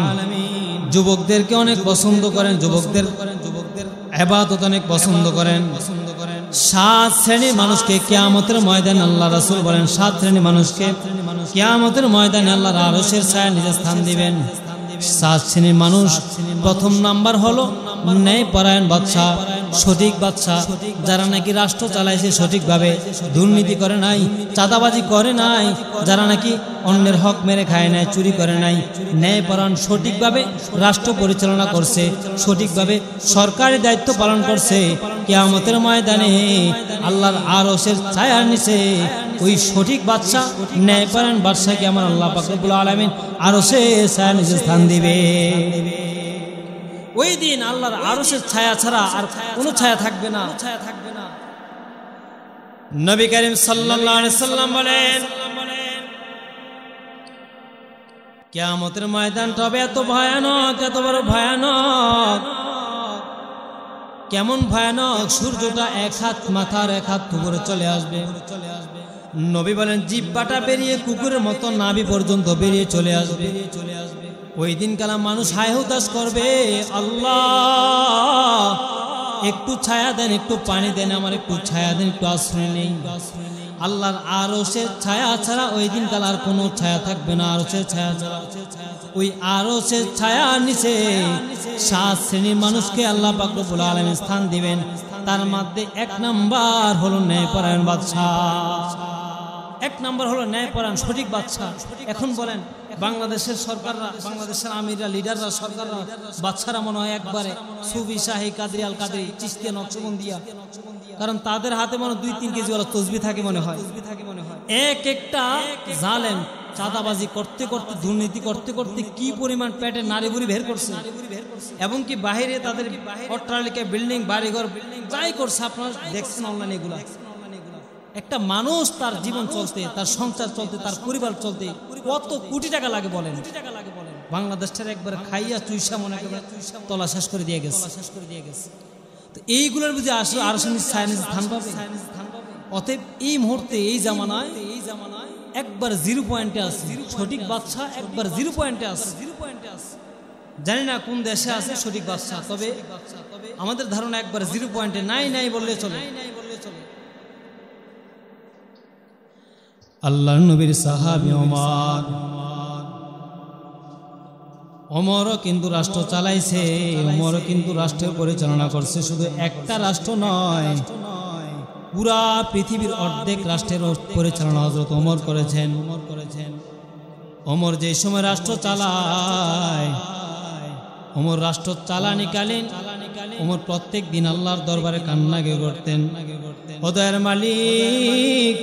যুবকদেরকে অনেক পছন্দ করেন, যুবকদের ইবাদত অনেক পছন্দ করেন। 7 শ্রেণীর মানুষকে কিয়ামতের ময়দানে আল্লাহ রাসূল বলেন 7 শ্রেণীর মানুষকে কিয়ামতের ময়দানে আল্লাহর আরশের ছায়ায় নিজে স্থান দিবেন। 7 শ্রেণীর মানুষ, প্রথম নাম্বার হলো ন্যায়পরায়ণ বাদশা, সঠিক বাদশা, যারা নাকি রাষ্ট্র চালাইছে সঠিকভাবে, দুর্নীতি করে নাই, চাঁদাবাজি করে নাই, যারা নাকি অন্যের হক মেরে খায় নাই, চুরি করে নাই, ন্যায়পরায়ণ সঠিকভাবে রাষ্ট্র পরিচালনা করছে, সঠিকভাবে সরকারি দায়িত্ব পালন করছে। কিয়ামতের ময়দানে আল্লাহর আরশের ছায়ার নিচে ওই সঠিক বাদশা, ন্যায়পরায়ণ বাদশাকে আমার আল্লাহ পাক রব্বুল আলামিন আরশের ছায়ার নিচে স্থান দিবে। ওই দিন আল্লাহর আরশের ছায়া ছাড়া আর কোনো ছায়া থাকবে না। নবী করিম সাল্লাল্লাহু আলাইহি সাল্লাম বলেন, কিয়ামতের ময়দানটা হবে এত ভয়ানক, এত বড় ভয়ানক। কেমন ভয়ানক? সূর্যটা 1 হাত মাথার 1 হাত উপরে চলে আসবে, নবী বলেন জিহ্বাটা বেরিয়ে কুকুরের মতো নাভি পর্যন্ত বেরিয়ে চলে আসবে। ওই দিন কালা মানুষ হায় হুতাশ করবে, আল্লাহ একটু ছায়া দেন, একটু পানি দেন, আমার একটু ছায়া দেন, একটু আশ্রয় নেই। আল্লাহর আরশের ছায়া ছাড়া ওই দিন কাল আর কোনো ছায়া থাকবে না। আরশের ছায়া ছাড়া, ওই আরশের ছায়া নিচে 7 শ্রেণীর মানুষকে আল্লাহ পাক রব্বুল আলামিন স্থান দিবেন। তার মধ্যে 1 নাম্বার হলো ন্যায়পরায়ণ বাদশাহ। 1 নাম্বার হলো ন্যায়পরায়ণ সঠিক বাদশাহ। এখন বলেন বাংলাদেশের সরকাররা, বাংলাদেশের আমিররা, লিডাররা, সরকাররা, বাদশারা মনে হয় একবারে সুফি, শাহী, কাদরি, আল কাদরি, চিশতিয়া, নকশবন্দিয়া, কারণ তাদের হাতে মনে 2-3 কেজি ওলা তসবিহ থাকে মনে হয়। এক একটা জালেম চাঁদাবাজি করতে করতে, দুর্নীতি করতে করতে কি পরিমাণ পেটে নারী বুড়ি বের করছে, এবং কি বাহিরে তাদের অট্টালিকা, বিল্ডিং, বাড়িঘর যাই করছে আপনারা দেখছেন অনলাইনে। এগুলা একটা মানুষ তার জীবন চলতে, তার সংসার চলতে, তার পরিবার চলতে কত কোটি টাকা লাগে বলেন। বাংলাদেশটার একবার খাইয়া চুইসা মনে করে তলা শেষ করে দিয়ে গেছে। তো এইগুলোর বুঝে আসলে আরো সাইন্স স্থান পাবে। অতএব এই মুহূর্তে এই জামানায় একবার 0 পয়েন্টে আছে সঠিক বাদশা, একবার 0 পয়েন্টে আছে। জানি না কোন দেশে আছে সঠিক বাদশা, তবে আমাদের ধারণা একবার 0 পয়েন্টে, নাই বললে চলে। আল্লাহর নবীর সাহাবী ওমরও কিন্তু রাষ্ট্র চালাইছে, ওমরও কিন্তু রাষ্ট্রের পরিচালনা করছে। শুধু একটা রাষ্ট্র নয়, পুরা পৃথিবীর অর্ধেক রাষ্ট্রের পরিচালনা হযরত ওমর করেছেন। ওমর যে সময় রাষ্ট্র চালায়, ওমর রাষ্ট্র চালানিকালীন ওমর প্রত্যেক দিন আল্লাহর দরবারে কান্না করতেন, ও দয়ার মালিক,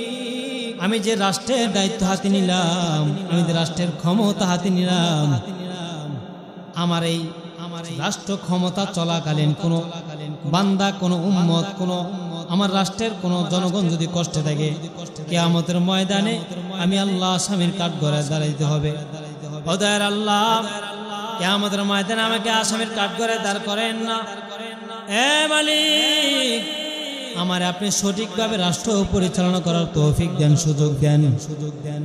আমি যে রাষ্ট্রের দায়িত্ব হাতে নিলাম, আমি যে রাষ্ট্রের ক্ষমতা হাতে নিলাম, আমার এই রাষ্ট্র ক্ষমতা চলাকালীন কোন বান্দা, কোন উম্মত, কোন আমার রাষ্ট্রের কোন জনগণ যদি কষ্টে থাকে, কিয়ামতের ময়দানে আমি আল্লাহ আসামির কাঠগড়ায় দাঁড়াইতে হবে। ও দয়ার আল্লাহ, কিয়ামতের ময়দানে আমাকে আসামির কাঠগড়ায় দাঁড় করেন না। এ মালিক, আমার আপনি সঠিকভাবে রাষ্ট্র পরিচালনা করার তৌফিক দেন, সুযোগ দেন।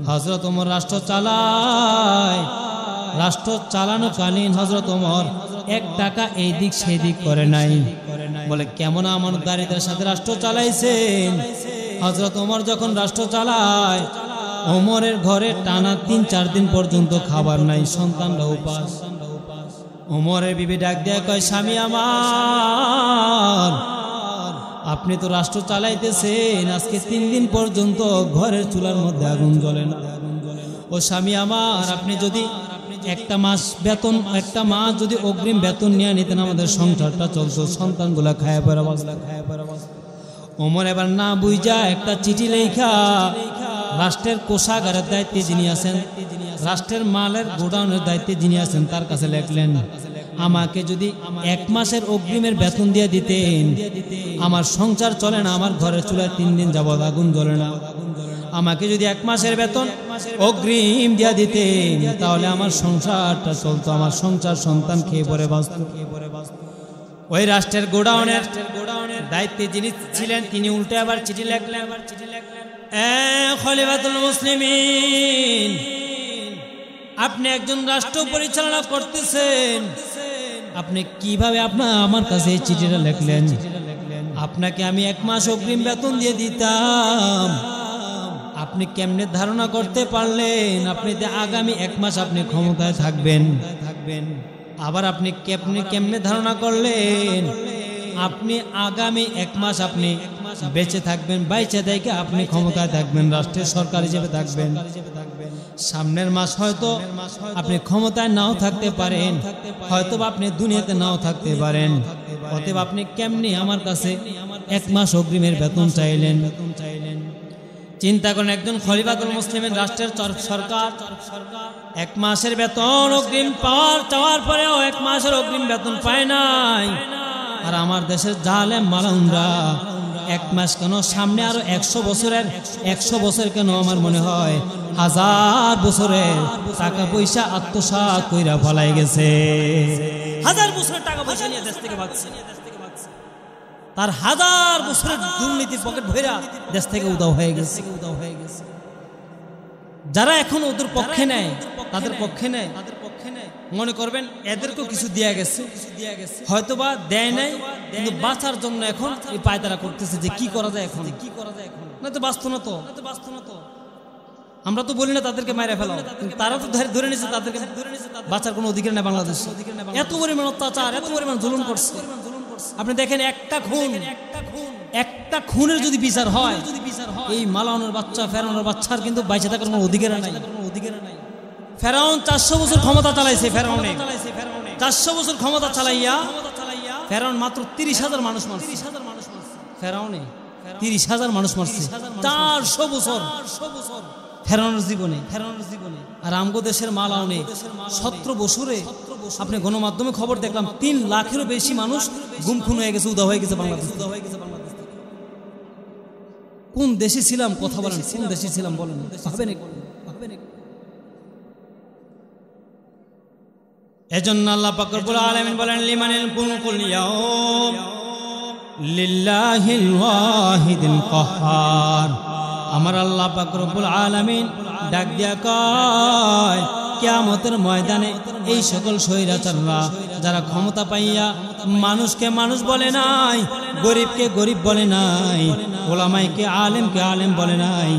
হযরত ওমর রাষ্ট্র চালায়, রাষ্ট্র চালানোকালীন হযরত ওমর 1 টাকা এই দিক সেই দিক করে নাই। বলে কেমন আমানতদারীদের সাথে রাষ্ট্র চালাইছেন। হযরত ওমর যখন রাষ্ট্র চালায়, ওমরের ঘরে টানা 3-4 দিন পর্যন্ত খাবার নাই, সন্তানরা উপাস। ওমরের বিবি ডাক দেয়া কয়, স্বামী আমার, আপনি তো রাষ্ট্র চালাইতেছেন, আজকে 3 দিন পর্যন্ত ঘরের চুলার মধ্যে আগুন জ্বলে না। ও স্বামী আমার, আপনি যদি একটা মাস যদি অগ্রিম বেতন নিয়ে নিতেন, আমাদের সংসারটা চলতো, সন্তানগুলা খায় পড়া বাঁচলা। ওমর এবার না বুঝা একটা চিঠি লেখা রাষ্ট্রের কোষাগারের দায়িত্বে যিনি আছেন, রাষ্ট্রের মালের গোডাউনের দায়িত্বে যিনি আছেন, তার কাছে লিখলেন, আমাকে যদি 1 মাসের অগ্রিমের বেতন দিয়ে দিতেন, আমার সংসার চলে না, আমার ঘরের চুলায় 3 দিন যাবত আগুন জ্বলে না। আমাকে যদি 1 মাসের বেতন অগ্রিম দিয়ে দিতেন, তাহলে আমার সংসারটা চলতো, আমার সংসার সন্তান খেয়ে পরে বাঁচত। ওই রাষ্ট্রের গোডাউনের দায়িত্বে যিনি ছিলেন, তিনি উল্টে আবার চিঠি লিখলেন, খলিফাতুল মুসলিমিন, আপনি একজন রাষ্ট্র পরিচালনা করতেছেন, আপনি কিভাবে আমার কাছে এই চিঠিটা লিখলেন? আপনাকে আমি 1 মাস অগ্রিম বেতন দিয়ে দিতাম, আপনি কেমনে ধারণা করতে পারলেন আপনি আগামী 1 মাস আপনি ক্ষমতায় থাকবেন? আবার আপনি কেমনে ধারণা করলেন আপনি আগামী 1 মাস আপনি বেঁচে থাকবেন, বাইচে থেকে আপনি ক্ষমতায় থাকবেন, রাষ্ট্রের সরকার হিসেবে থাকবেন? সামনের মাস হয়তো আপনি ক্ষমতায় নাও থাকতে পারেন, হয়তো আপনি দুনিয়াতে নাও থাকতে পারেন। অতএব আপনি কেমনি আমার কাছে 1 মাস অগ্রিমের বেতন চাইলেন? চিন্তা করেন, একজন খলিফাতুল মুসলিমিন, রাষ্ট্রের সরকার 1 মাসের বেতন অগ্রিম চাওয়ার পরেও 1 মাসের অগ্রিম বেতন পায় নাই। আর আমার দেশের জালেম মালাউনরা 1 মাস কেন, সামনে আরো 100 বছর কেন, আমার মনে হয় 1000 বছরের টাকা পয়সা আত্মসাৎ কইরা ফলাই গেছে। 1000 বছরের টাকা পয়সা নিয়ে দেশ থেকে ভাগছে, তার 1000 বছরের দুর্নীতির পকেট ভরা দেশ থেকে উধাও হয়ে গেছে। যারা এখন ওদের পক্ষে নেয় তাদের পক্ষে নেয় মনে করবেন এদেরকেও কিছু দেয়া গেছে, হয়তোবা দেয় নাই, কিন্তু বাঁচার জন্য এখন এই পায়তারা করতেছে যে কি করা যায় এখন, না তো বাঁচত না তো। আমরা তো বলি না তাদেরকে মাইরা ফেলাও, তারা তো ধরে নিয়েছে তাদেরকে বাঁচার কোনো অধিকার নেই বাংলাদেশে। এত পরিমাণ অত্যাচার, এত পরিমাণ জুলুম করছে। আপনি দেখেন একটা খুনের যদি বিচার হয়, এই মালাউনের বাচ্চা ফেরাউনের বাচ্চার কিন্তু বাইচে থাকার কোনো অধিকার নাই। ফেরাউন 400 বছর ক্ষমতা চালাইছে, 400 বছর ক্ষমতা চালাইয়া ফেরাউন মাত্র 30,000 মানুষ মারছে। ফেরাউনে 30,000 মানুষ মারছে 400 বছর ফেরাউনের জীবনে। আর আমগো দেশের মালাউনে 17 বছরে আপনি গণমাধ্যমে খবর দেখলাম 3 লাখেরও বেশি মানুষ গুম খুন হয়ে গেছে, উদা হয়ে গেছে বাংলাদেশ। কোন দেশে ছিলাম কথা বলেন, কোন দেশে ছিলাম বলেন, ভাবেন। এজন্য আল্লাহ পাক রব্বুল আলামিন বলেন লিমানিল মুলকুল ইয়াউম লিল্লাহিল ওয়াহিদিল কাহ্হার। আমার আল্লাহ পাক রব্বুল আলামিন ডাক দিয়া কয় কিয়ামতের ময়দানে এই সকল স্বৈরাচাররা যারা ক্ষমতা পাইয়া মানুষকে মানুষ বলে নাই, গরিবকে গরিব বলে নাই, ওলামাইকে আলেমকে আলেম বলে নাই,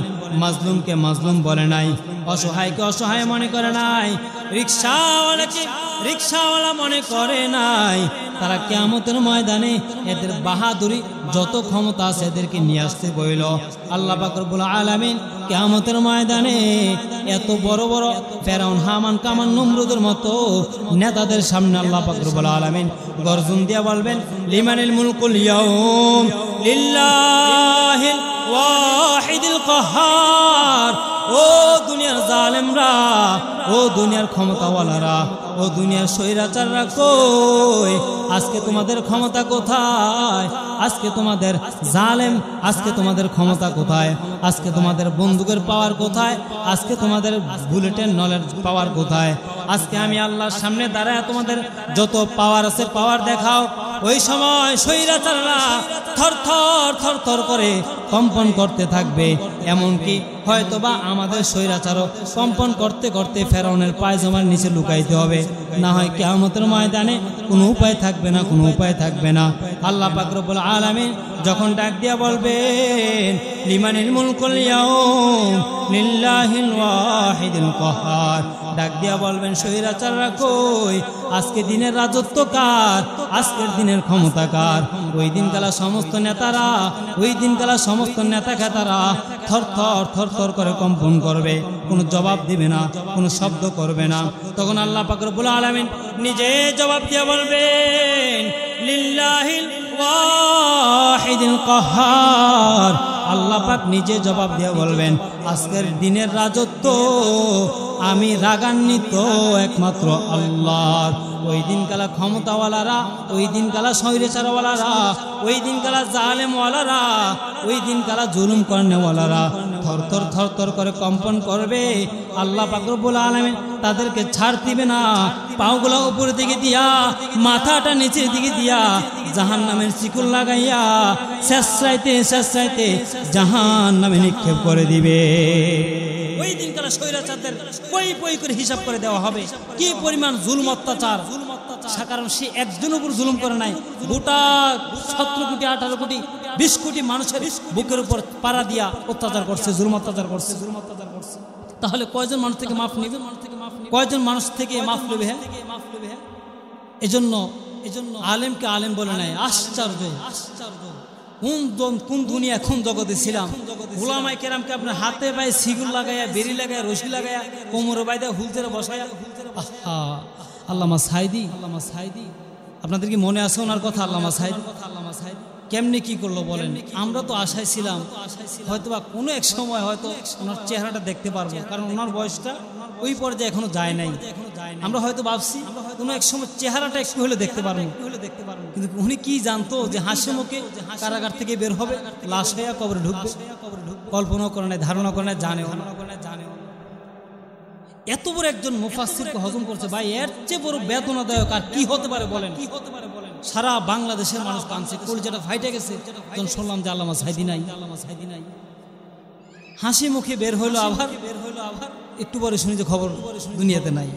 মাজলুমকে মাজলুম বলে নাই, অসহায়কে অসহায় মনে করে নাই, রিকশাওয়ালাকে রিকশাওয়ালা মনে করে নাই, তারা কিয়ামতের ময়দানে এদের বাহাদুরি যত ক্ষমতা আছে এদেরকে নিয়ে আসতে বইল। আল্লাহ পাক রব্বুল আলামিন কিয়ামতের ময়দানে এত বড় বড় ফেরাউন হামান কামান নমরুদের মতো নেতাদের সামনে আল্লাহ পাক রব্বুল আলামিন গর্জন দিয়া বলবেন লিমানিল মুলকুল ইয়াউম লিল্লাহিল ওয়াহিদিল কাহ্হার। ও দুনিয়ার জালেমরা, ও দুনিয়ার ক্ষমতাওয়ালারা, ও দুনিয়ার স্বৈরাচাররা কই? আজকে তোমাদের ক্ষমতা কোথায়? আজকে তোমাদের জালেম, আজকে তোমাদের ক্ষমতা কোথায়? আজকে তোমাদের বন্দুকের পাওয়ার কোথায়? আজকে তোমাদের বুলেটের নলের পাওয়ার কোথায়? আজকে আমি আল্লাহর সামনে দাঁড়ায় তোমাদের যত পাওয়ার আছে পাওয়ার দেখাও। ওই সময় স্বৈরাচাররা থরথর থরথর করে কম্পন করতে থাকবে। এমনকি হয়তোবা আমাদের স্বৈরাচারও কম্পন করতে করতে ফেরাউনের পায়জামার নিচে লুকাইতে হবে, না হয় কিয়ামতের ময়দানে কোনো উপায় থাকবে না, কোনো উপায় থাকবে না। আল্লাহ পাক রব্বুল আলামিন যখন ডাক দিয়া বলবেন লিমানিল মুলকুল ইয়াউম লিল্লাহিল ওয়াহিদিল কাহ্হার, ডাক দিয়া বলবেন স্বৈরাচাররা কই? আজকে দিনের রাজত্ব কার? আজকের দিনের ক্ষমতা কার? ওই দিনকালা সমস্ত নেতারা, ওই দিনকালা সমস্ত নেতা খেতারা থরথর থরথর করে কম্পন করবে, কোনো জবাব দিবে না, কোনো শব্দ করবে না। তখন আল্লাহ পাক রব্বুল আলামিন নিজে জবাব দিয়া বলবেন লিল্লাহিল ওয়াহিদিল কাহ্হার। আল্লাহ পাক নিজে জবাব দিয়া বলবেন আজকের দিনের রাজত্ব আমি রাগান্বিত একমাত্র আল্লাহর। ওই দিনকালা ক্ষমতাওয়ালারা, ওই দিনকালা স্বৈরাচারওয়ালারা, ওই দিনকালা জালেমওয়ালারা, ওই দিনকালা জুলুম করনেওয়ালারা থরথর থরথর করে কম্পন করবে। আল্লাহ পাক রব্বুল আলামিন তাদেরকে ছাড় দিবে না। পাওগুলা উপরের দিকে দিয়া, মাথাটা নিচের দিকে দিয়া জাহান্নামের শিকল লাগাইয়া শেষরাইতে শেষরাইতে জাহান্নামে নিক্ষেপ করে দিবে। ওই দিনকালা স্বৈরাচারদের পই পই করে হিসাব করে দেওয়া হবে কি পরিমাণ জুলুম অত্যাচার। কারণ সে একজন উপর জুলুম করে নাই, গোটা 17 কোটি 18 কোটি 20 কোটি মানুষের বুকের উপর পাড়া দিয়া অত্যাচার করছে, জুলুম অত্যাচার করছে। তাহলে কয়জন মানুষ থেকে মাফ নিবে? কয়জন মানুষ থেকে মাফ নেবে? এজন্য আলেমকে আলেম বলে নাই। আশ্চর্য, কোন দুনিয়া কোন জগতে ছিলাম। উলামায়ে কেরামকে আপনার হাতে পায়ে সিগুল লাগাইয়া, বেরি লাগাইয়া, রশি লাগাইয়া, কোমরে বাইদা হুলতেরে বসাইয়া। আল্লামা সাইদি, আপনাদের কি মনে আছে ওনার কথা? আল্লামা সাইদি কেমনি কি করলো বলেন? আমরা তো আশায় ছিলাম হয়তোবা কোনো এক সময় হয়তো ওনার চেহারাটা দেখতে পারবো, কারণ ওনার বয়সটা ওই পর্যায়ে এখনো যায় নাই। আমরা হয়তো ভাবছি কোনো এক সময় চেহারাটা একটু হলে দেখতে পারবো, কিন্তু উনি কি জানতো যে হাসি মুখে কারাগার থেকে বের হবে, লাশ হইয়া কবরে ঢুকবে? কল্পনা করে নাই, ধারণা করে নাই, জানেও না। এত বড় একজন মুফাসসিরকে হজম করছে ভাই, এর চেয়ে বড় বেদনাদায়ক আর কি হতে পারে বলেন? সারা বাংলাদেশের মানুষ কাঁদছে, কলিজাটা ফাইটে গেছে যখন শুনলাম যে আল্লামা সাইদি নাই। হাসি মুখে বের হইলো, আবার একটু পরে শুনি যে খবর দুনিয়াতে নাই।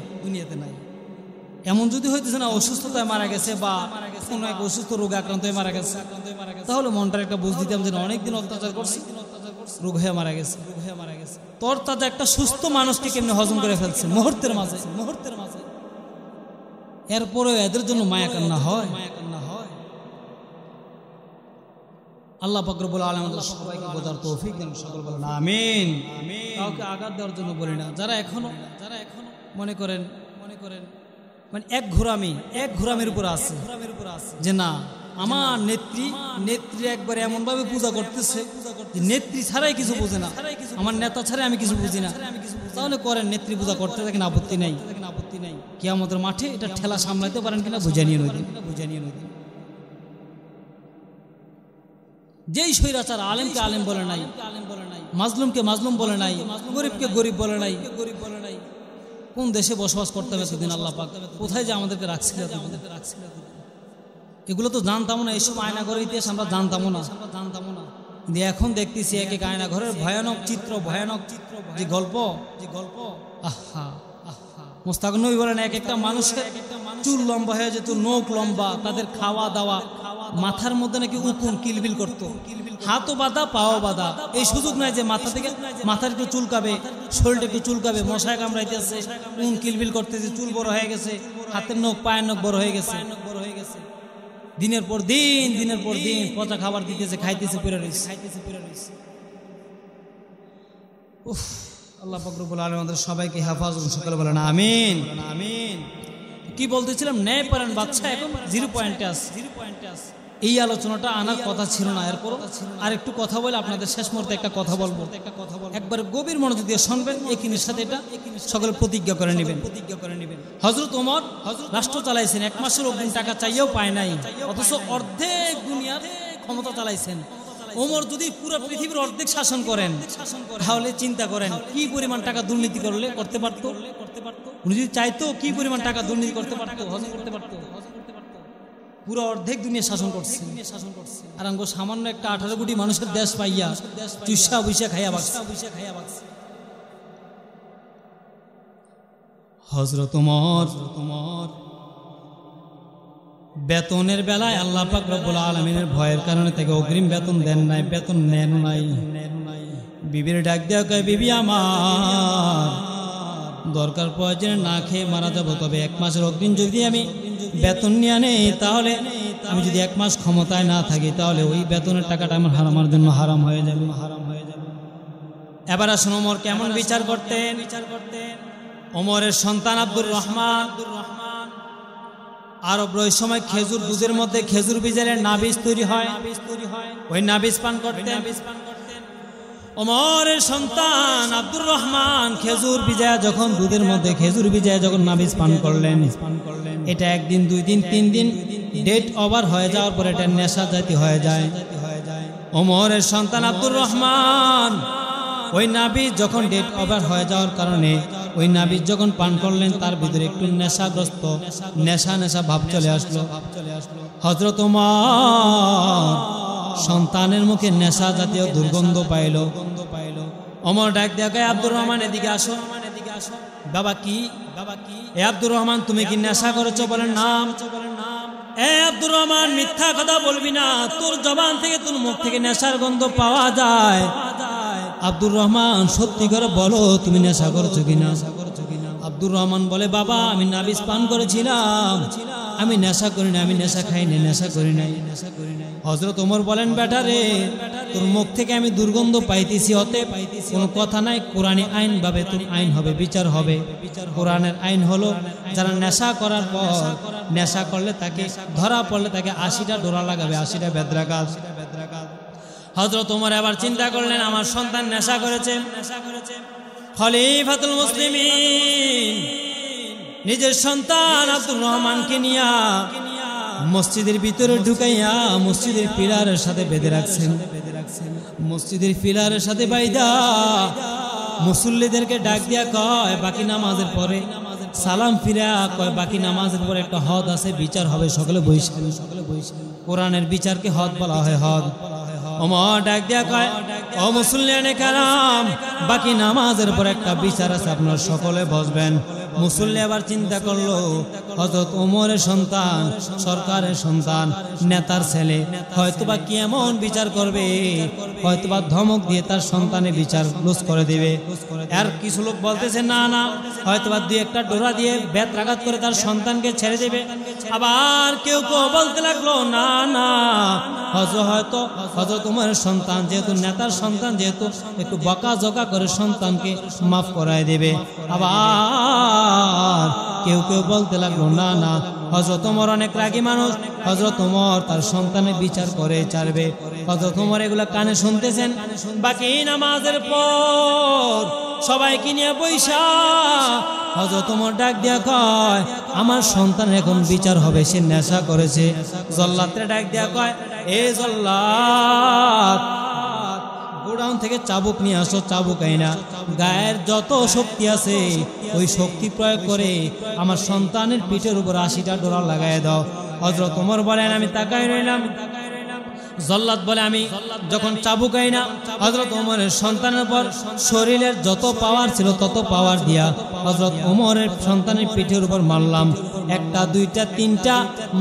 এমন যদি হইতেছে না অসুস্থতায় মারা গেছে বা কোনো এক অসুস্থ রোগে আক্রান্ত হয়ে মারা গেছে, তাহলে মনটার একটা বুঝ দিতাম যে অনেকদিন অত্যাচার করছি, রোগ হয়ে মারা গেছে। তোর তাজা একটা সুস্থ মানুষকে কেমনে হজম করে ফেলছে মুহূর্তের মাঝে। এরপরে এদের জন্য মায়া কান্না হয়। আল্লাহ পাক রব্বুল আলামিন আমাদের সবাইকে বোঝার তৌফিক দেন, সকল বলেন আমিন। কাউকে আঘাত দেওয়ার জন্য বলি না। যারা এখনো মনে করেন মানে এক ঘোরামের উপর আছে যে না আমার নেত্রী একবারে এমন ভাবে পূজা করতেছে যে নেত্রী ছাড়াই কিছু বুঝে না, আমার নেতা ছাড়াই আমি কিছু বুঝি না, তাহলে করেন নেত্রী পূজা করতে থাকেন, আপত্তি নাই। কিয়ামতের মাঠে এটা ঠেলা সামলাইতে পারেন কিনা বুঝে নিয়ে নদী। যেই স্বৈরাচার আলেমকে আলেম বলে নাই, মাজলুমকে মাজলুম বলে নাই, গরিবকে গরিব বলে নাই, কোন দেশে বসবাস করতে হবে সেদিন আল্লাহ পাক কোথায় যে আমাদেরকে রাখছিল। এগুলো তো জানতাম না, এইসব আয়না ঘরের ইতিহাস আমরা জানতামও না। কিন্তু এখন দেখতেছি এক এক আয়না ঘরের ভয়ানক চিত্র যে গল্প আহা মুস্তাক নবী বলেন এক একটা মানুষের চুল লম্বা হয়ে যেত, নখ লম্বা, তাদের খাওয়া দাওয়া, মাথার মধ্যে নাকি উকুন কিলবিল করতো, হাতও বাঁধা পাও বাঁধা। এই সুযোগ নাই যে মাথা থেকে মাথার একটু চুলকাবে, শরীরটা একটু চুলকাবে, মশায় কামড়াইতেছে, উন কিলবিল করতেছে, চুল বড় হয়ে গেছে, হাতের নখ পায়ের নখ বড় হয়ে গেছে। দিনের পর দিন পচা খাবার দিতেছে, খাইতেছে, পড়ে রয়েছে। আল্লাহ পাক রব্বুল আলামিন আমাদের সবাইকে হেফাজত সকলে বলেন আমিন। কি বলতেছিলাম, ন্যায় পরায়ণ বাদশা এখন 0 পয়েন্টে আছে। এই আলোচনাটা আনার কথা ছিল না, এরপর আর একটু কথা বলে আপনাদের শেষ মুহূর্তে একটা কথা বলবো, একবার গভীর মনোযোগ দিয়ে শুনবেন, একিনের সাথে এটা সকলে প্রতিজ্ঞা করে নেবেন। হযরত ওমর রাষ্ট্র চালাইছেন, 1 মাসের অগ্রিম টাকা চাইয়েও পায় নাই, অথচ অর্ধেক দুনিয়ার ক্ষমতা চালাইছেন। ওমর যদি পুরো পৃথিবীর অর্ধেক শাসন করেন তাহলে চিন্তা করেন কি পরিমাণ টাকা দুর্নীতি করতে পারতো। উনি যদি চাইতো কি পরিমাণ টাকা দুর্নীতি করতে পারতো, হজম করতে পারতো। পুরো অর্ধেক দুনিয়া শাসন করছে, আর আঙ্গো সামান্য একটা 18 কোটি মানুষের দেশ পাইয়া চুষা বুইসা খাইয়া বাঁচছে। হযরত ওমর বেতনের বেলায় আল্লাহ পাক রব্বুল আলামিনের ভয়ের কারণে তাকে অগ্রিম বেতন দেন নাই, বেতন নেন নাই। বিবির ডাক দেওয়া কয়, বিবি আমার দরকার প্রয়োজনে না খেয়ে মারা যাবো, তবে 1 মাসের অগ্রিম যদি আমি বেতন নিয়ে নেই, তাহলে আমি যদি 1 মাস ক্ষমতায় না থাকি তাহলে ওই বেতনের টাকাটা আমার জন্য হারাম হয়ে যাবে। এবার আসুন ওমর কেমন বিচার করতেন। ওমরের সন্তান আব্দুর রহমান আরব ওই সময় খেজুর দুধের মধ্যে খেজুর বীজের নাবিজ তৈরি হয়, ওই নাবিজ পান করতেন। ওমরের সন্তান আব্দুর রহমান খেজুর ভিজায় যখন দুধের মধ্যে খেজুর ভিজায় যখন নাবিজ পান করলেন, এটা 1 দিন 2 দিন 3 দিন ডেট ওভার হয়ে যাওয়ার পর এটা নেশা জাতীয় হয়ে যায়। ওমরের সন্তান আব্দুর রহমান ওই নাবিজ যখন ডেট ওভার হয়ে যাওয়ার কারণে ওই নাবিজ যখন পান করলেন, তার ভিতরে একটু নেশাগ্রস্ত নেশা ভাব চলে আসলো। হযরত ওমর সন্তানের মুখে নেশা জাতীয় দুর্গন্ধ পাইল। ওমর ডাক দেয়া, আব্দুর রহমান এদিকে আসো। বাবা কি? এ আব্দুর রহমান তুমি কি নেশা করেছো? বলেন নাম। এ আব্দুর রহমান মিথ্যা কথা বলবি না, তোর জবান থেকে তোর মুখ থেকে নেশার গন্ধ পাওয়া যায়। আব্দুর রহমান সত্যি করে বলো তুমি নেশা করেছো কিনা? আব্দুর রহমান বলে, বাবা আমি নাবিজ পান করেছিলাম, আমি নেশা করি না, আমি নেশা খাই না, নেশা করি নাই। হযরত ওমর বলেন, বেটা রে তোর মুখ থেকে আমি দুর্গন্ধ পাইতেছি, অতএব কোনো কথা নাই, কোরআনী আইন ভাবে তোর আইন হবে, বিচার হবে। কোরআনের আইন হলো যারা নেশা করার পর নেশা করলে তাকে ধরা পড়লে তাকে 80টা ডোরা লাগাবে, 80টা বেদরাঘাত। হযরত ওমর আবার চিন্তা করলেন আমার সন্তান নেশা করেছে। খলিফাতুল মুসলিমিন নিজের সন্তান আব্দুর রহমানকে নিয়া মসজিদের ভিতরে ঢুকাইয়া মসজিদের পিলারের সাথে বেঁধে রাখছেন। মসজিদের পিলারের সাথে বাইদা মুসল্লিদেরকে ডাক দিয়া কয়, বাকি নামাজের পরে সালাম ফিরা কয়, বাকি নামাজের পরে একটা হদ আছে, বিচার হবে, সকলে বসে। কোরআনের বিচারকে হদ বলা হয়, হদ। ওমর ডাক দিয়া কয়, এ ও মুসল্লিয়ানে কারাম, বাকি নামাজের পর একটা বিচার আছে, আপনারা সকলে বসবেন। মুসল্লি আবার চিন্তা করলো, হযরত ওমরের সন্তান, সরকারের সন্তান, নেতার ছেলে, হয়তোবা কি এমন বিচার করবে, হয়তোবা ধমক দিয়ে তার সন্তানের বিচার লুজ করে দিবে। আর কিছু লোক বলতেছে না না, হয়তোবা দুই একটা ডোরা দিয়ে বেত্রাঘাত করে তার সন্তানকে ছেড়ে দেবে। আবার কেউ কেউ বলতে লাগলো না না, হয়তো হযরত ওমরের সন্তান যেহেতু নেতার সন্তান, যেহেতু একটু বকাঝকা করে সন্তানকে মাফ করায় দেবে। আবার কেউ কেউ বলতে লাগলো না না, হযরত ওমর অনেক রাগী মানুষ, হযরত ওমর তার সন্তানের বিচার করে ছাড়বে। হযরত ওমর এগুলা কানে শুনতেছেন। বাকি নামাজের পর সবাইকে নিয়ে বৈশা হযরত ওমর ডাক দিয়া কয়, আমার সন্তান এখন বিচার হবে, সে নেশা করেছে। জল্লাদরে ডাক দিয়া কয়, এ জল্লাদ, গোডাউন থেকে চাবুক নিয়ে আসো, চাবুক আইনা গায়ের যত শক্তি আছে ওই শক্তি প্রয়োগ করে আমার সন্তানের পিঠের উপর 80টা ডোরা লাগাই দাও। হযরত ওমর বলেন, আমি তাকাই রইলাম। জল্লাদ বলে, আমি যখন চাবুক আইনা হযরত ওমরের সন্তানের উপর শরীরের যত পাওয়ার ছিল তত পাওয়ার দিয়া হযরত ওমরের সন্তানের পিঠের উপর মারলাম। একটা দুইটা তিনটা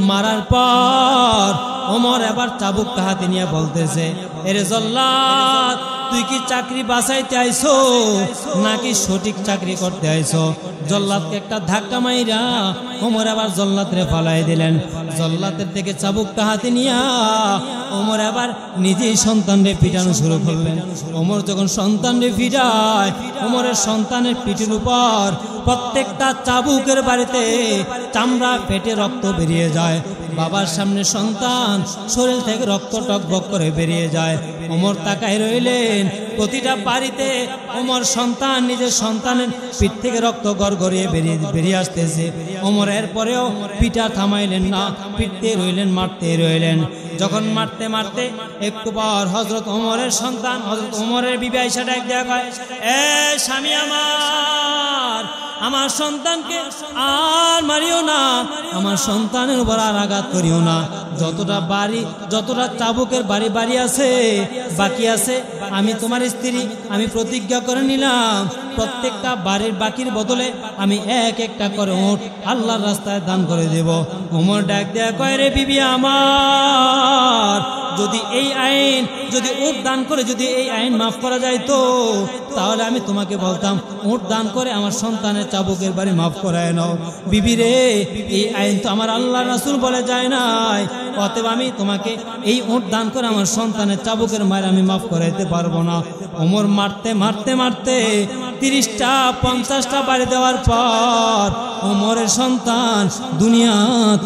মারার পর ওমর এবার চাবুকটা হাতে নিয়ে বলতেছে, এরে জল্লাদ, তুই কি চাকরি বাঁচাইতে আইছো নাকি সঠিক চাকরি করতে আইছো? জল্লাদকে একটা ধাক্কা মাইরা ওমর আবার জল্লাদরে ফালাই দিলেন। জল্লাদের থেকে চাবুকটা হাতে নিয়া ওমর আবার নিজেই সন্তানরে পিটানো শুরু করলেন। ওমর যখন সন্তানরে পিটায়, ওমরের সন্তানের পিঠের উপর প্রত্যেকটা চাবুকের বাড়িতে চামড়া ফেটে রক্ত বেরিয়ে যায়। বাবার সামনে সন্তান শরীর থেকে রক্ত টকবক করে বেরিয়ে যায়। ওমর তাকায় রইলেন, প্রতিটা বাড়িতে ওমর সন্তান নিজের সন্তানের পিঠ থেকে রক্ত গড়গড়িয়ে বেরিয়ে আসতেছে। ওমর এর পরেও পিটা থামাইলেন না, পিটতে রইলেন, মারতে রইলেন। যখন মারতে মারতে একটু পর হযরত ওমরের সন্তান, হযরত ওমরের বিবি আয়েশা ডাক দেয়া কয়, এ স্বামী আমার সন্তানকে আর মারিও না, আমার সন্তানের উপর আর আঘাত করিও না। যতটা চাবুকের বাড়ি আছে বাকি আছে, আমি তোমার স্ত্রী, আমি প্রতিজ্ঞা করে নিলাম প্রত্যেকটা বাড়ির বাকির বদলে আমি এক একটা করে ওট আল্লাহর রাস্তায় দান করে দেব। ওমর ডাক দেয়া কয়, রে বিবি আমার, যদি এই আইন, যদি ওট দান করে যদি এই আইন মাফ করা যায় তো তাহলে আমি তোমাকে বলতাম ওট দান করে আমার সন্তানের চাবুকের বাড়ি মাফ করায় নাও। বিবি রে, এই আইন তো আমার আল্লাহ রাসূল বলে যায় নাই, অতএব আমি তোমাকে এই ওট দান করে আমার সন্তানের চাবুকের মায়ের আমি মাফ করাইতে পারবো না। ওমর মারতে মারতে মারতে 30টা 50টা বাড়ি দেওয়ার পর ওমরের সন্তান দুনিয়া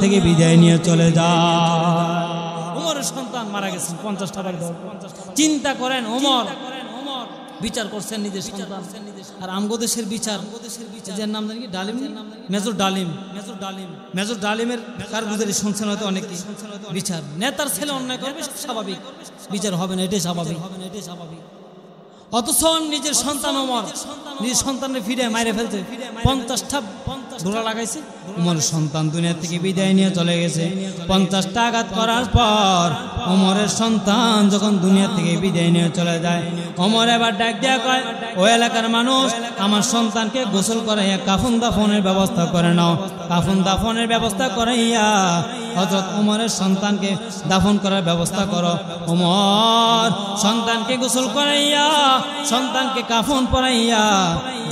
থেকে বিদায় নিয়ে চলে যায়। ওমরের সন্তান মারা গেছেন 50টা বাড়ি দেওয়ার পর। চিন্তা করেন, ওমর বিচার করছেন নিজের সন্তান। আর আমগো দেশের বিচার, যার নাম জানি কি, ডালিম, মেজর ডালিমের কারগুজারি শুনছেন হয়তো অনেকে। বিচার, নেতার ছেলে অন্যায় করবে স্বাভাবিক, বিচার হবে না, এটাই স্বাভাবিক। অথচ নিজের সন্তান ওমর নিজের সন্তানের ফিরে মাইরে ফেলছে, 50টা ডোরা লাগাইছে। ওমরের সন্তান দুনিয়া থেকে বিদায় নিয়ে চলে গেছে। 50টা আঘাত করার পর ওমরের সন্তান যখন দুনিয়া থেকে বিদায় নিয়ে চলে যায়, ওমর এবার ডাক দেয়া কয়, ওই এলাকার মানুষ, আমার সন্তানকে গোসল করাইয়া কাফন দাফনের ব্যবস্থা করে নাও। কাফন দাফনের ব্যবস্থা করাইয়া হযরত ওমরের সন্তানকে দাফন করার ব্যবস্থা করো। ওমর সন্তানকে গোসল করাইয়া, সন্তানকে কাফন পরাইয়া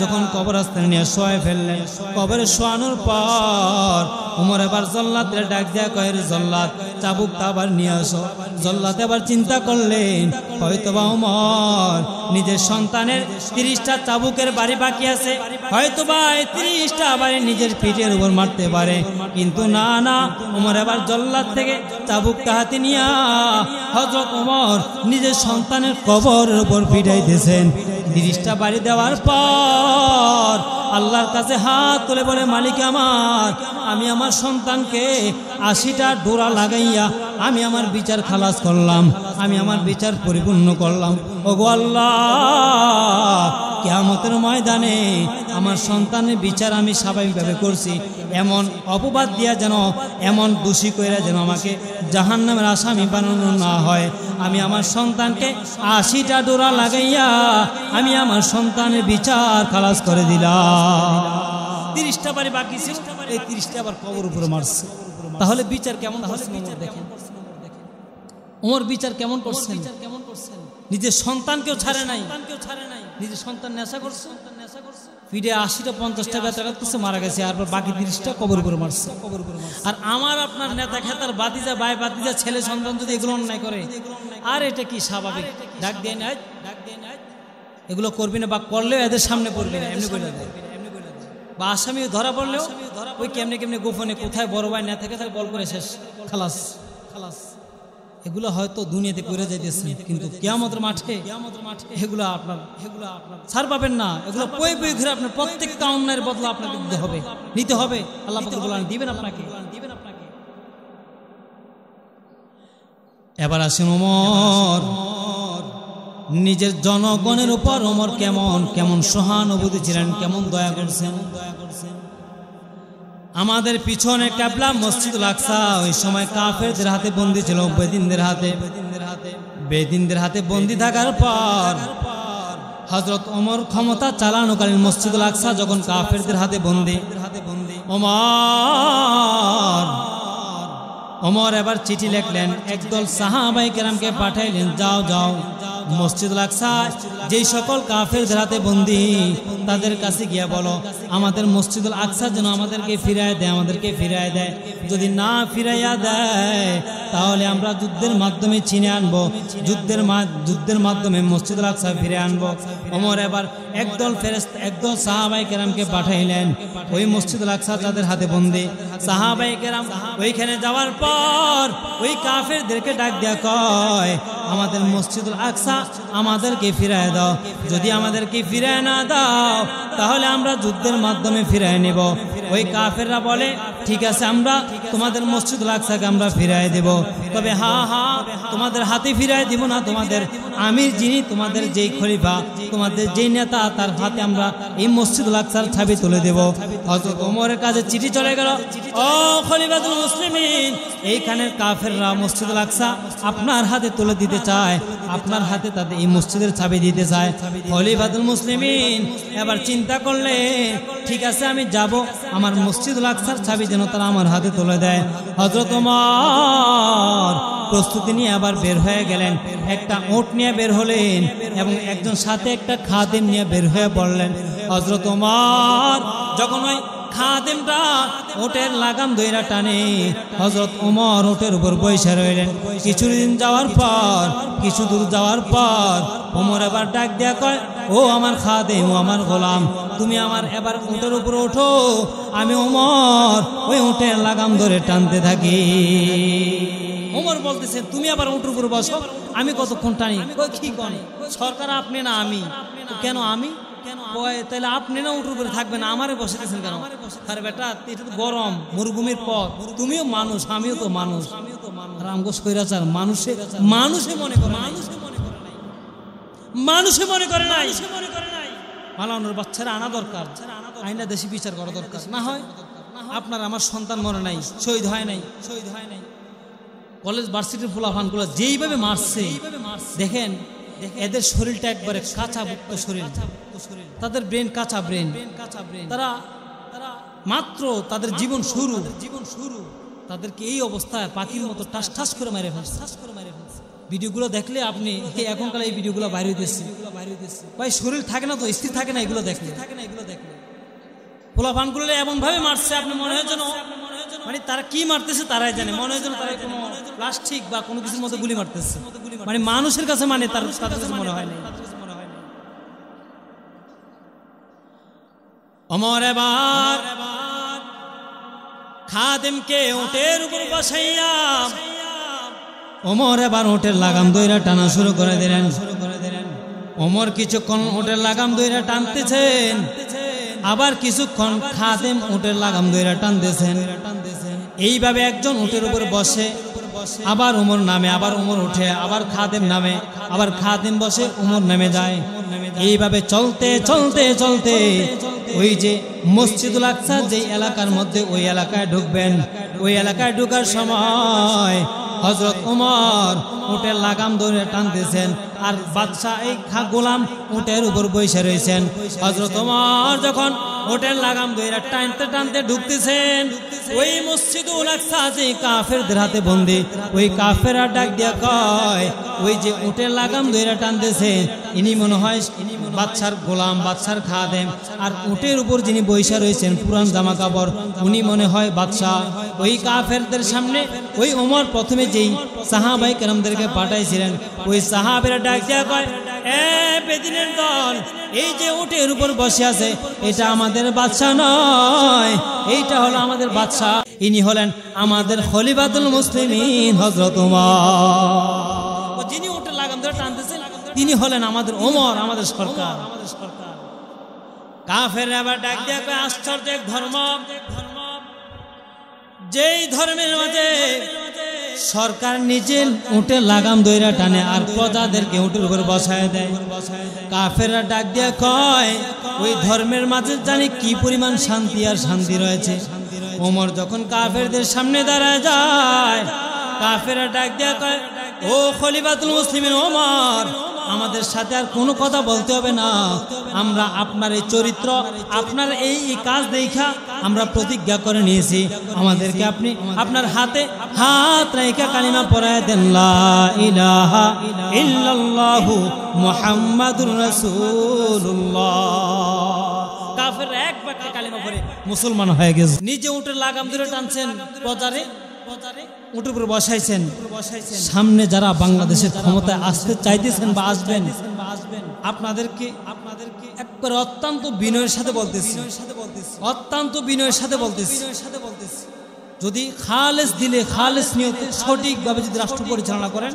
যখন কবরস্থানে নিয়ে শোয়াই ফেললেন, কবরে শোয়ানোর পর ওমর এবার জল্লাদরে ডাক দেয়া কয়, জল্লাদ, চাবুকটা আবার নিয়ে আসো। জল্লাদ এবার চিন্তা করলেন, হয়তোবা ওমর নিজের সন্তানের 30টা চাবুকের বাড়ি বাকি আছে, হয়তোবা 30টা বাড়ি নিজের পিঠের উপর মারতে পারে। কিন্তু না না, ওমর এবার জল্লাদ থেকে চাবুকটা হাতে নিয়ে হযরত ওমর নিজের সন্তানের কবরের উপর পিটাইতেছেন। 30টা বাড়ি দেওয়ার পর আল্লাহর কাছে হাত তুলে বলে, মালিক আমার, আমি আমার সন্তানকে 80টা ডোরা লাগাইয়া আমি আমার বিচার খালাস করলাম, আমি আমার বিচার পরিপূর্ণ করলাম। ওগো আল্লাহ, কিয়ামতের ময়দানে আমার সন্তানের বিচার আমি স্বাভাবিকভাবে করছি, এমন অপবাদ দিয়া যেন, এমন দোষী কইরা যেন আমাকে জাহান্নামের আসামি বানানো না হয়। আমি আমার সন্তানকে 80টা ডোরা লাগাইয়া আমি আমার সন্তানের বিচার খালাস করে দিলাম। 30টা বাড়ি বাকি ছিল, এই 30টা আবার কবর উপরে মারছে। তাহলে বিচার কেমন করছেন দেখেন, ওমর বিচার কেমন করছেন? নিজের সন্তানকেও ছাড়ে নাই, নিজের সন্তান নেশা করছে, ফিরে 80টা 50টা বেচাঘাত করছে, মারা গেছে। আর বাকি 30টা কবর উপরে মারছে। আর আমার আপনার নেতা খেতার বাতিজা ভাই বাতিজা ছেলে সন্তান যদি এগুলো অন্যায় করে, আর এটা কি স্বাভাবিক? ডাক দিয়ে নাই, এগুলো করবি না, বা করলেও এদের সামনে পড়বি না, এমনি বলে দেয়। বা আসামি ধরা পড়লেও ওই কেমনে কেমনে গোপনে কোথায় বড় ভাই না থাকে থাকে বল করে শেষ, খালাস খালাস। এগুলো হয়তো দুনিয়াতে করে যাইতেছে, কিন্তু কিয়ামতের মাঠে এগুলো আপনার ছাড় পাবেন না। এগুলো বই বই ঘিরে আপনার প্রত্যেকটা অন্যায়ের বদলা আপনাকে দিতে হবে, নিতে হবে। আল্লাহ পাক বলেন দিবেন আপনাকে। এবার আসেন ওমর, নিজের জনগণের উপর ওমর কেমন কেমন সহানুভূতি ছিলেন, কেমন দয়া করছেন। আমাদের পিছনে ক্যাবলা মসজিদুল আকসা ওই সময় কাফেরদের হাতে বন্দী ছিল, বেদিনদের হাতে বন্দী থাকার পর হযরত ওমর ক্ষমতা চালানোকালীন মসজিদুল আকসা যখন কাফেরদের হাতে বন্দী, ওমর এবার চিঠি লিখলেন, একদল সাহাবায়ে কেরামকে পাঠাইলেন, যাও যাও মসজিদুল আকসা যেই সকল কাফেরদের হাতে বন্দী তাদের কাছে গিয়া বলো আমাদের মসজিদুল আকসা যেন আমাদেরকে ফিরায় দেয়, আমাদেরকে ফিরায় দেয়। যদি না ফিরাইয়া দেয় তাহলে আমরা যুদ্ধের মাধ্যমে ছিনে আনবো, যুদ্ধের মাধ্যমে মসজিদুল আকসা ফিরে আনবো। ওমর এবার একদল সাহাবায়ে কেরামকে পাঠাইলেন ওই মসজিদুল আকসা যাদের হাতে বন্দী। সাহাবায়ে কেরাম ওইখানে যাওয়ার পর ওই কাফেরদেরকে ডাক দেয়া কয়, আমাদের মসজিদুল আকসা আমাদেরকে ফিরায় দাও, যদি আমাদেরকে ফিরায় না দাও তাহলে আমরা যুদ্ধের মাধ্যমে ফিরায় নেব। ওই কাফেররা বলে, ঠিক আছে আমরা তোমাদের মসজিদুল আকসাকে আমরা ফিরায় দেব, তবে তোমাদের হাতে ফিরায় দিব না, তোমাদের আমির যিনি, তোমাদের যেই খলিফা, তোমাদের যেই নেতা, তার হাতে আমরা এই মসজিদুল আকসার চাবি তুলে দেব। হযরত ওমরের কাছে চিঠি চলে গেল, ও খলিফাতুল মুসলিমিন, এইখানের কাফেররা মসজিদুল আকসা আপনার হাতে তুলে দিতে চায়, আপনার হাতে তাদের এই মসজিদের চাবি দিতে চায়। খলিফাতুল মুসলিমিন এবার চিন্তা করলে, ঠিক আছে আমি যাব, আমার মসজিদুল আকসার চাবি যেন তারা আমার হাতে তুলে দেয়। হযরত ওমর প্রস্তুতি নিয়ে আবার বের হয়ে গেলেন, একটা উট নিয়ে বের হলেন এবং একজন সাথে একটা খাদেম নিয়ে বের হয়ে পড়লেন। হযরত ওমর যখন ওই খাদেমটা ওটের লাগাম দইরা টানে, হযরত ওমর ওটের উপর বসে রইলেন। কিছু দূর যাওয়ার পর ওমর এবার ডাক দেয়া কয়, ও আমার খাদেম, ও আমার গোলাম, তুমি আমার এবার উটের উপর ওঠো, আমি ওমর ওই উটের লাগাম ধরে টানতে থাকি। ওমর বলতেছে, তুমি আবার উটের উপর বসো, আমি কতক্ষণ টানি? কি কোন সরকার আপনি না আমি? কেন আমি? তাহলে আপনি না উঠে উপরে থাকবেন, আমারে বসেছেন কেন? আরে বেটা, এটা তো গরম মরুভূমির পথ, তুমিও মানুষ আমিও তো মানুষ। রামগোস কইরাচার মানুষে মনে করে, মানুষে মনে করে নাই। মালানোর বাচ্চারা আনা দরকার, আইনা দেশি বিচার করা দরকার। না হয় আপনার আমার সন্তান মরে নাই, শহীদ হয় নাই। কলেজ ভার্সিটির ফুলাফানগুলো যেইভাবে মারছে দেখেন, এদের শরীরটা একবারে কাঁচা শরীর, তাদের ব্রেন কাঁচা ব্রেন, তারা মাত্র তাদের জীবন শুরু, তাদেরকে এই অবস্থায় পাখির মতো টাস ঠাস করে মেরে ফেলছে। ভিডিওগুলো দেখলে আপনি, এখনকার এই ভিডিওগুলো বাইরে হইতেছে, ভাই শরীর থাকে না তো, স্থির থাকে না, এগুলো দেখলে পোলাপানগুলো এমন ভাবে মারছে আপনি মনে হয় যেন, মানে তারা কি মারতেছে তারাই জানে, মনে হয় যেন তারা কোনো প্লাস্টিক বা কোনো কিছুর মধ্যে গুলি মারতেছে, মানে মানুষের কাছে মানে তার কাছে মনে হয় না। ওমর এবার খাদেমকে উটের উপর বসাইয়া ওমর এবার উটের লাগাম দইরা টানা শুরু করে দিলেন। ওমর কিছুক্ষণ উটের লাগাম দইরা টানতেছেন, আবার কিছুক্ষণ খাদেম উটের লাগাম দইরা টানতেছেন। এইভাবে একজন উটের উপর বসে, আবার ওমর নামে, আবার ওমর উঠে, আবার খাদেম নামে, আবার খাদেম বসে, ওমর নেমে যায়। এইভাবে চলতে চলতে চলতে ওই যে মসজিদুল আকসা যে এলাকার মধ্যে, ওই এলাকায় ঢুকবেন। ওই এলাকায় ঢোকার সময় হযরত ওমর উটের লাগাম ধরে টানতেছেন আর বাদশা এই গোলাম উটের উপর বসে রয়েছেন। হযরত ওমর যখন উটের লাগাম ধরে টানতে টানতে ঢুকতেছেন, ওই মসজিদুল আকসা যে কাফেরদের হাতে বন্দী, ওই কাফেররা ডাক দিয়া কয়, ওই যে উটের লাগাম ধরে টানতেছে ইনি মনে হয় বাদশার গোলাম, বাদশার খাদেম, আর উটের উপর যিনি বৈশা রয়েছেন পুরান জামা কাপড় উনি মনে হয় বাদশা। ওই কাফেরদের সামনে ওই ওমর প্রথমে যেই সাহাবায়ে কেরামদেরকে পাঠাইছিলেন, ওই সাহাবীরা ডাক দিয়া কয়, এ বেদিনের দল, এই যে উটের উপর বসে আছে এটা আমাদের বাদশা নয়, এইটা হলো আমাদের বাদশা, ইনি হলেন আমাদের খলিফাতুল মুসলিমিন হযরত ওমর। যিনি উটের লাগাম ধরে টানতেছেন তিনি হলেন আমাদের ওমর, আমাদের সরকার। কাফের আবার ডাক দিয়া কয়, আশ্চর্য এক ধর্ম, যেই ধর্মের মাঝে সরকার নিজে উটের লাগাম দইরা টানে আর প্রজাদেরকে উটের উপর বসায় দেয়। কাফেররা ডাক দিয়া কয়, ওই ধর্মের মাঝে জানি কি পরিমাণ শান্তি আর শান্তি রয়েছে। ওমর যখন কাফেরদের সামনে দাঁড়ায় যায়, কাফেররা ডাক দিয়া কয়, ও খলিফাতুল মুসলিমিন ওমর, আমাদের সাথে আর কোনো কথা বলতে হবে না, আমরা আপনার এই চরিত্র, আপনার এই কাজ দেখা আমরা প্রতিজ্ঞা করে নিয়েছি, আমাদেরকে আপনি আপনার হাতে হাত রেখে কালিমা পড়ায় দেন, লা ইলাহা ইল্লাল্লাহু মুহাম্মাদুর রাসূলুল্লাহ। কাফের এক বাক্যে কালিমা পড়ে মুসলমান হয়ে গেছে। নিজে উটের লাগাম ধরে টানছেন, প্রজারে উটের উপর বসাইছেন। সামনে যারা বাংলাদেশের ক্ষমতায় আসতে চাইতেছেন বা আসবেন, আপনাদেরকে একবারে অত্যন্ত বিনয়ের সাথে বলতেছি, অত্যন্ত বিনয়ের সাথে বলতেছি, যদি খালেস দিলে খালেস নিয়তে সঠিকভাবে যদি রাষ্ট্র পরিচালনা করেন,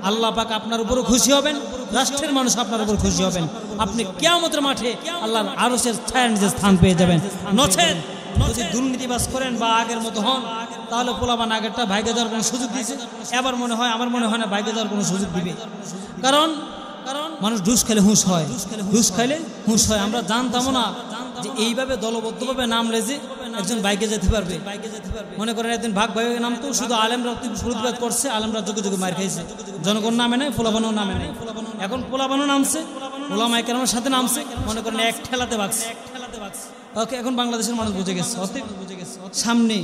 আল্লাহ পাক আপনার উপরও খুশি হবেন, রাষ্ট্রের মানুষ আপনার উপর খুশি হবেন, আপনি কিয়ামতের মাঠে আল্লাহর আরশের ছায়ার নিচে স্থান পেয়ে যাবেন। নচেত যদি দুর্নীতিবাজ করেন বা আগের মতো হন, তাহলে পোলাবান আগেরটা ভাইকে দেওয়ার কোনো সুযোগ দিয়েছে, এবার মনে হয় আমার মনে হয় না ভাইকে দেওয়ার কোনো সুযোগ দিবে। কারণ মানুষ ঘুষ খেলে হুঁশ হয়, ঘুষ খাইলে হুঁশ হয়। আমরা জানতামও না যে এইভাবে দলবদ্ধভাবে নাম রেজে একজন বাইকে যেতে পারবে। মনে করেন একদিন ভাগ ভাই নাম তো শুধু আলেমরা প্রতিবাদ করছে, আলেমরা যুগে যুগে মার খাইছে, জনগণ নামে নেই, পোলাবানও নামে নেই। এখন পোলাবানও নামছে, ওলামায়ে কেরামের সাথে নামছে, মনে করেন এক ঠেলাতে বাগছে। ওকে, এখন বাংলাদেশের মানুষ বুঝে গেছে, সামনে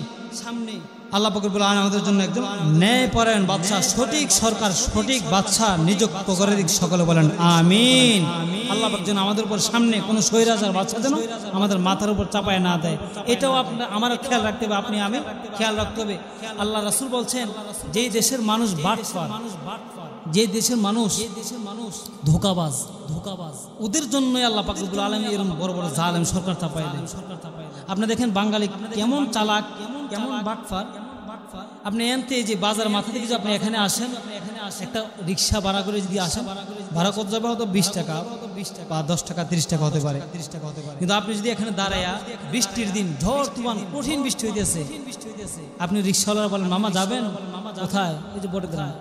আল্লাহ পাক রব্বুল আলামিন আমাদের জন্য একদম ন্যায়পরায়ণ বাদশা, সঠিক সরকার, সঠিক বাদশা নিযুক্ত করে দিক। সকলে বলেন আমিন। আল্লাহ পাক যেন আমাদের উপর সামনে কোনো স্বৈরাচার বাদশা যেন আমাদের মাথার উপর চাপায় না দেয়, এটাও আপনার আমার খেয়াল রাখতে হবে, আপনি আমি খেয়াল রাখতে হবে। আল্লাহ রাসূল বলছেন, যেই দেশের মানুষ বাটপার, যে দেশের মানুষ ধোঁকাবাজ, ওদের জন্যই আল্লাহ পাক রব্বুল আলামিন এরকম বড় বড় জালেম সরকার চাপায় দেয়। আপনি দেখেন বাঙালি কেমন চালাক, কেমন বাটপার। আপনি এনতে যে বাজার মাথা থেকে যদি আপনি এখানে আসেন, একটা রিক্সা ভাড়া করে যদি আসেন, ভাড়া কত যাবে? হয়তো 20 টাকা বা 10 টাকা 30 টাকা হতে পারে। কিন্তু আপনি যদি এখানে দাঁড়াইয়া বৃষ্টির দিন, ঝড় তুফান, কঠিন বৃষ্টি হইতেছে, আপনি রিক্সাওয়ালা বলেন, মামা যাবেন কোথায়? এই যে বড় গ্রাম।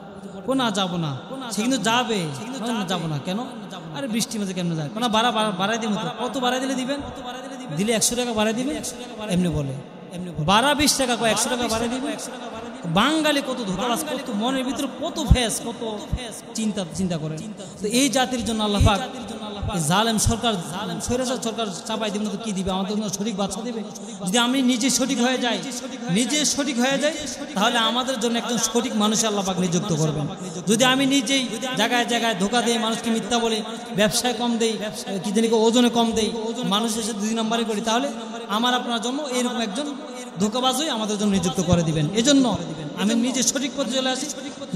ও না, যাবো না। সে কিন্তু যাবে, যাবো না কেন? আরে বৃষ্টির মাঝে কেমন যায়? কোনো বাড়াই দিবেন, কত বাড়াই দিলে দিবেন? দিলে 100 টাকা বাড়াই দিবেন, এমনি বলে। বাড়া 20 টাকা, 100 টাকা বাড়াই দিবেন। বাঙালি কত ধোঁকাবাজ, কত মনের ভিতরে কত ফেস, কত চিন্তা করে। তো এই জাতির জন্য আল্লাহ পাক জালেম সরকার, স্বৈরাচার সরকার চাপাই দিবেন, তো কি দিবে? আমাদের জন্য সঠিক বাদশা দিবে। যদি আমি নিজে সঠিক হয়ে যাই, তাহলে আমাদের জন্য একজন সঠিক মানুষ আল্লাহ পাক নিযুক্ত করবেন। যদি আমি নিজেই জায়গায় জায়গায় ধোঁকা দেই, মানুষকে মিথ্যা বলে, ব্যবসায় কম দেই, কি জানি ওজনে কম দেই, মানুষের সাথে 2 নম্বরই করি, তাহলে আমার আপনার জন্য এরকম একজন ধোঁকাবাজই আমাদের জন্য নিযুক্ত করে দিবেন। এজন্য আমি নিজে সঠিক পথে চলে আসি,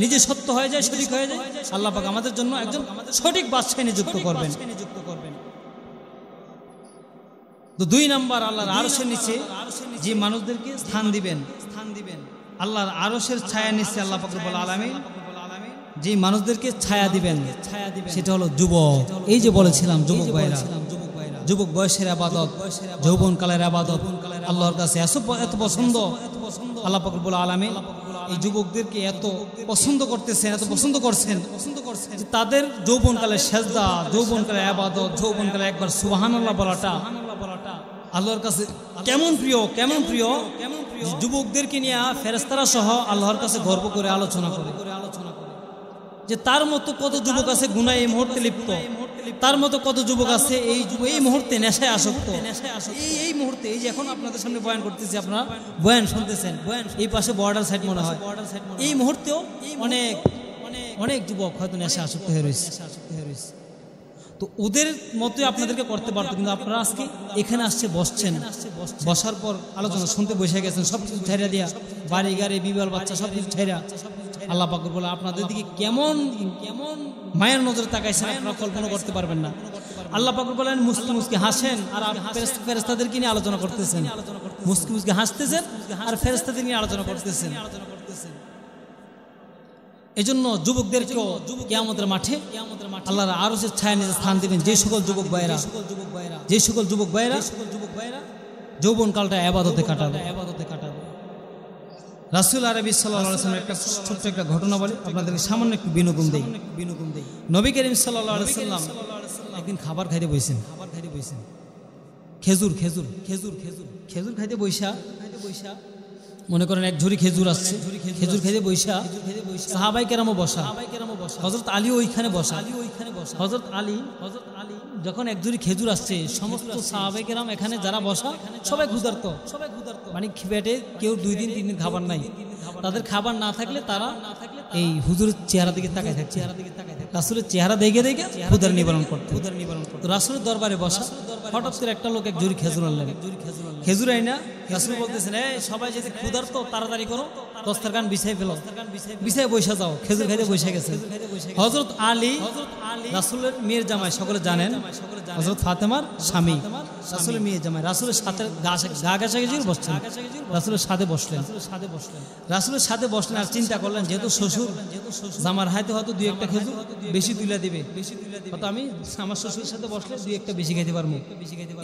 নিজে সত্য হয়ে যায়, সঠিক হয়ে যায়, আল্লাহ পাক আমাদের জন্য একজন সঠিক বাদশা নিযুক্ত করবেন। তো 2 নম্বর, আল্লাহর আরশের নিচে যে মানুষদেরকে স্থান দিবেন, আল্লাহর আরশের ছায়া নিচে আল্লাহ পাক রব্বুল আলামিন যে মানুষদেরকে ছায়া দিবেন, সেটা হলো যুবক। এই যে বলেছিলাম, যুবক ভাইরা, যুবক বয়সের ইবাদত, যৌবনকালের ইবাদত আল্লাহর কাছে এত পছন্দ। আল্লাহ পাক রব্বুল আলামিন এই যুবকদেরকে এত পছন্দ করতেছেন, এত পছন্দ করছেন যে তাদের যৌবনকালের সেজদা, যৌবনকালের ইবাদত, যৌবনকালে একবার সুবহানাল্লাহ বলাটা আল্লাহর কাছে কেমন প্রিয়, কেমন প্রিয়, যুবকদেরকে নিয়ে ফেরেশতারা সহ আল্লাহর কাছে গর্ব করে আলোচনা করে যে তার মতো কত যুবক আছে গুনাহে এই মুহূর্তে লিপ্ত, তার মতো কত যুবক আছে এই মুহূর্তে নেশায় আসক্ত, এই মুহূর্তে এই যে এখন আপনাদের সামনে বয়ান করতেছি, আপনারা বয়ান শুনতেছেন, এই পাশে বর্ডার সাইড মনে হয়, এই মুহূর্তেও অনেক অনেক যুবক হয়তো নেশা আসক্ত হয়ে রয়েছে। তো ওদের মতোই আপনাদেরকে করতে পারতো, কিন্তু আপনারা আজকে এখানে আসছে বসছেন, বসার পর আলোচনা শুনতে বসে গেছেন, সবকিছু ছেড়ে দিয়া, বাড়ি গাড়ি বিবাল বাচ্চা সবকিছু ছেড়া আল্লাহ পাক বলে আপনাদের দিকে কেমন কেমন মায়ের নজরে তাকাইছেন আপনারা কল্পনা করতে পারবেন না। আল্লাহ পাক বলেন মুস্কি মুস্কি হাসেন আর ফেরেশতাদেরকে নিয়ে আলোচনা করতেছেন, মুস্কি মুস্কি হাসতেছেন আর ফেরেশতাদের নিয়ে আলোচনা করতেছেন। এজন্য যুবকদেরকেও কিয়ামতের মাঠে আল্লাহর আরশের ছায়া নিচে স্থান দিবেন যে সকল যুবক ভাইরা, যে সকল যুবক ভাইরা যৌবন কালটা ইবাদতে কাটাবে। রাসূল আরবি সাল্লাল্লাহু আলাইহি ওয়াসাল্লাম একটা ছোট্ট একটা ঘটনা বলে আপনাদেরকে সামান্য একটু বিনোদন দেই। নবী করিম সাল্লাল্লাহু আলাইহি ওয়াসাল্লাম একদিন খাবার খাইতে বসেছেন, খেজুর খেজুর খেজুর খেজুর খেজুর খাইতে বইসা, মনে করেন এক ঝুড়ি খেজুর আসছে, খেজুর খাইতে বইসা সাহাবায়ে কেরামও বসা, হযরত আলী ওইখানে বসা। হযরত আলী যখন এক ঝুড়ি খেজুর আসছে, সমস্ত সাহাবায়ে কেরাম এখানে যারা বসা সবাই ক্ষুধার্ত, মানে পেটে কেউ 2 দিন 3 দিন খাবার নাই। তাদের খাবার না থাকলে তারা এই হুজুরের চেহারা দিকে তাকায় থাকে, রাসূলের চেহারা দেখে দেখে ক্ষুধার নিবারণ করতে। তো রাসূলের দরবারে বসা, হঠাৎ করে একটা লোক এক ঝুড়ি খেজুর আনলেন, খেজুর আইনা রাসূল বলতেছেন এই সবাই যেতে ক্ষুধার্ত তাড়াতাড়ি করো, দস্তরখান বিছাই ফেলো, বিছাই বসে যাও, খেজুর খাইতে বসে গেছে। হযরত আলী রাসূলের মেয়ের জামাই, সকলে জানেন হযরত ফাতেমার স্বামী, রাসূলের মেয়ের জামাই, রাসূলের সাথে গা ঘাসাঘাসি বসছেন, রাসূলের সাথে বসলেন, রাসূলের সাথে বসলেন আর চিন্তা করলেন যেহেতু শ্বশুর জামার হাতে হয়তো 2-1টা খেজুর বেশি তুলে দিবে, হয়তো আমি আমার শ্বশুরের সাথে বসলে 2-1টা বেশি খাইতে পারবো,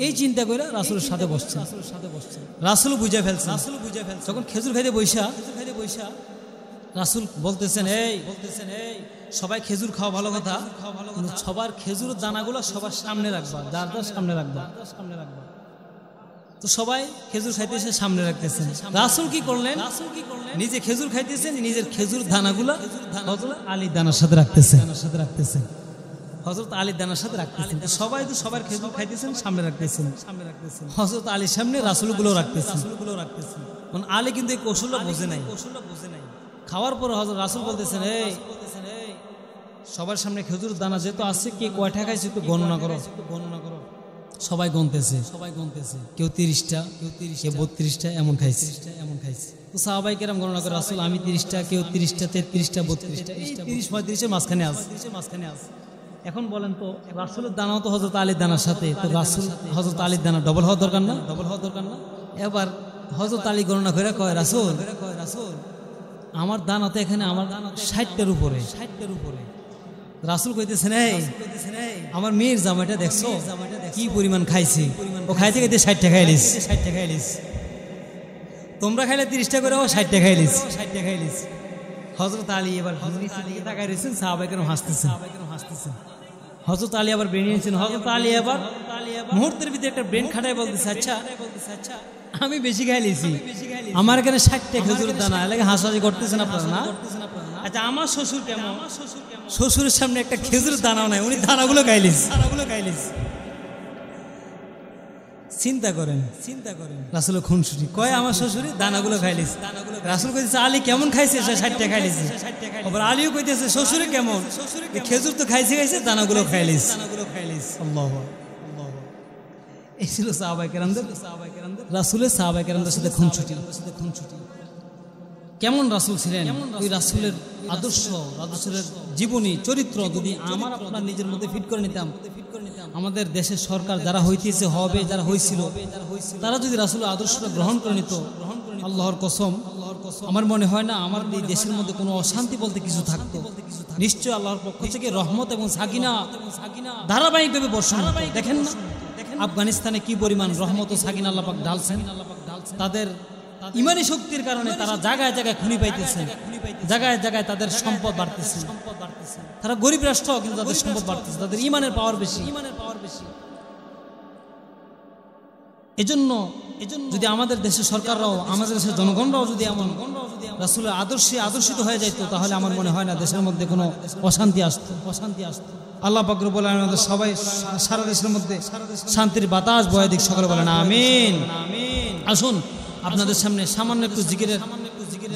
এই চিন্তা করে রাসূলের সাথে বসছেন। রাসূল বুঝে ফেলছেন, যখন খেজুর খাইতে বইসা রাসূল বলতেছেন এই সবাই খেজুর খাওয়া ভালো কথা, কিন্তু সবার খেজুরের দানাগুলো সবার সামনে রাখবা, যার সামনে রাখবা। তো সবাই খেজুর খাইতেছে, সামনে রাখতেছেন। রাসূল কি করলেন, নিজে খেজুর খাইতেছেন, নিজের খেজুর দানাগুলো হযরত আলীর দানার সাথে রাখতেছেন, হযরত আলীর দানার সাথে রাখতেছেন। সবাই তো সবার খেজুর খাইতেছেন, সামনে রাখতেছেন, হযরত আলীর সামনে রাসূলগুলো রাখতেছেন। মানে আলী কিন্তু এই কৌশলটা বোঝে নাই। খাওয়ার পর হযরত রাসূল বলতেছেন এই সবার সামনে খেজুর দানা যেহেতু আছে, কে কয়টা খাইছে একটু গণনা করো। সবাই গণতেছে, কেউ 30টা, কেউ 32টা এমন খাইছে। তো সাহাবায়ে কেরাম গণনা করে রাসূল আমি 30টা, কেউ 30টা, 33টা, 32টা, এই 30-35 এর মাঝখানে আছে। এখন বলেন তো রাসূলের দানাও তো হযরত আলীর দানার সাথে, তো রাসূল হযরত আলীর দানা ডবল হওয়া দরকার না? এবার হযরত আলী গণনা করে কয় রাসূল আমার দানা তো এখানে আমার 60টার উপরে। রাসূল কইতেছেন এই আমার মেয়ের জামাইটা দেখছো কি পরিমাণ খাইছে, ও খাইতে খাইতে 60টা খাইলিস, তোমরা খাইলে 30টা করে ও 60টা খাইলিস। হযরত আলী এবার নিচের দিকে তাকায় রয়েছেন, সাহাবায়ে কেরাম হাসতেছেন। হযরত আলী আবার ব্রেন নিয়েছেন, হযরত আলী এবার মুহূর্তের ভিতরে একটা ব্রেন খাটায় বলতেছে আচ্ছা আমি বেশি খাইলিছি, আমার এখানে 60টা খেজুরের দানা, এলাকা হাসাহাসি করতেছেন আপনারা না? আচ্ছা আমার শ্বশুর কেমন, শ্বশুরের সামনে একটা খেজুরের দানাও নাই, উনি দানাগুলো খাইলিস। চিন্তা করেন রাসূল খুনসুটি কয় আমার শ্বশুরি দানাগুলো খাইলিস। রাসূল কইতেছে আলী কেমন খাইছে, 60টা খাইলিস। আবার আলীও কইতেছে শ্বশুরে কেমন, খেজুর তো খাইছে দানাগুলো খাইলিস। আল্লাহু আকবার। এই ছিল সাহাবায়ে কেরামদের, রাসূলের সাহাবায়ে কেরামদের সাথে খুনসুটি। কেমন রাসূল ছিলেন, ওই রাসূলের আদর্শ, রাসূলের জীবনী চরিত্র যদি আমার আপনার নিজের মধ্যে ফিট করে নিতাম, আমাদের দেশের সরকার যারা হইতেছে হবে, যারা হয়েছিল, তারা যদি রাসূলের আদর্শটা গ্রহণ করে নিত, আল্লাহর কসম আমার মনে হয় না আমার এই দেশের মধ্যে কোনো অশান্তি বলতে কিছু থাকতো। নিশ্চয় আল্লাহর পক্ষ থেকে রহমত এবং সাকিনা ধারাবাহিকভাবে বর্ষণ হতো। দেখেন না আফগানিস্তানে কি পরিমাণ রহমত ও সাকিনা আল্লাহ পাক ঢালছেন। তাদের ইমানি শক্তির কারণে তারা জায়গায় জায়গায় খুনি পাইতেছে, জায়গায় জায়গায় তাদের সম্পদ বাড়তেছে। তারা গরিব রাষ্ট্র কিন্তু তাদের সম্পদ বাড়তেছে, তাদের ইমানের পাওয়ার বেশি। এজন্য যদি আমাদের দেশের সরকাররাও আমাদের দেশের জনগণরাও যদি এমন রাসূলের আদর্শিত হয়ে যেত, তাহলে আমার মনে হয় না দেশের মধ্যে কোনো অশান্তি আসতো। আল্লাহ পাক রব্বুল আলামিন আমাদের সবাই সারা দেশের মধ্যে শান্তির বাতাস বয়ে দিক, সকলে বলেন আমিন। আসুন আপনাদের সামনে সামান্য একটু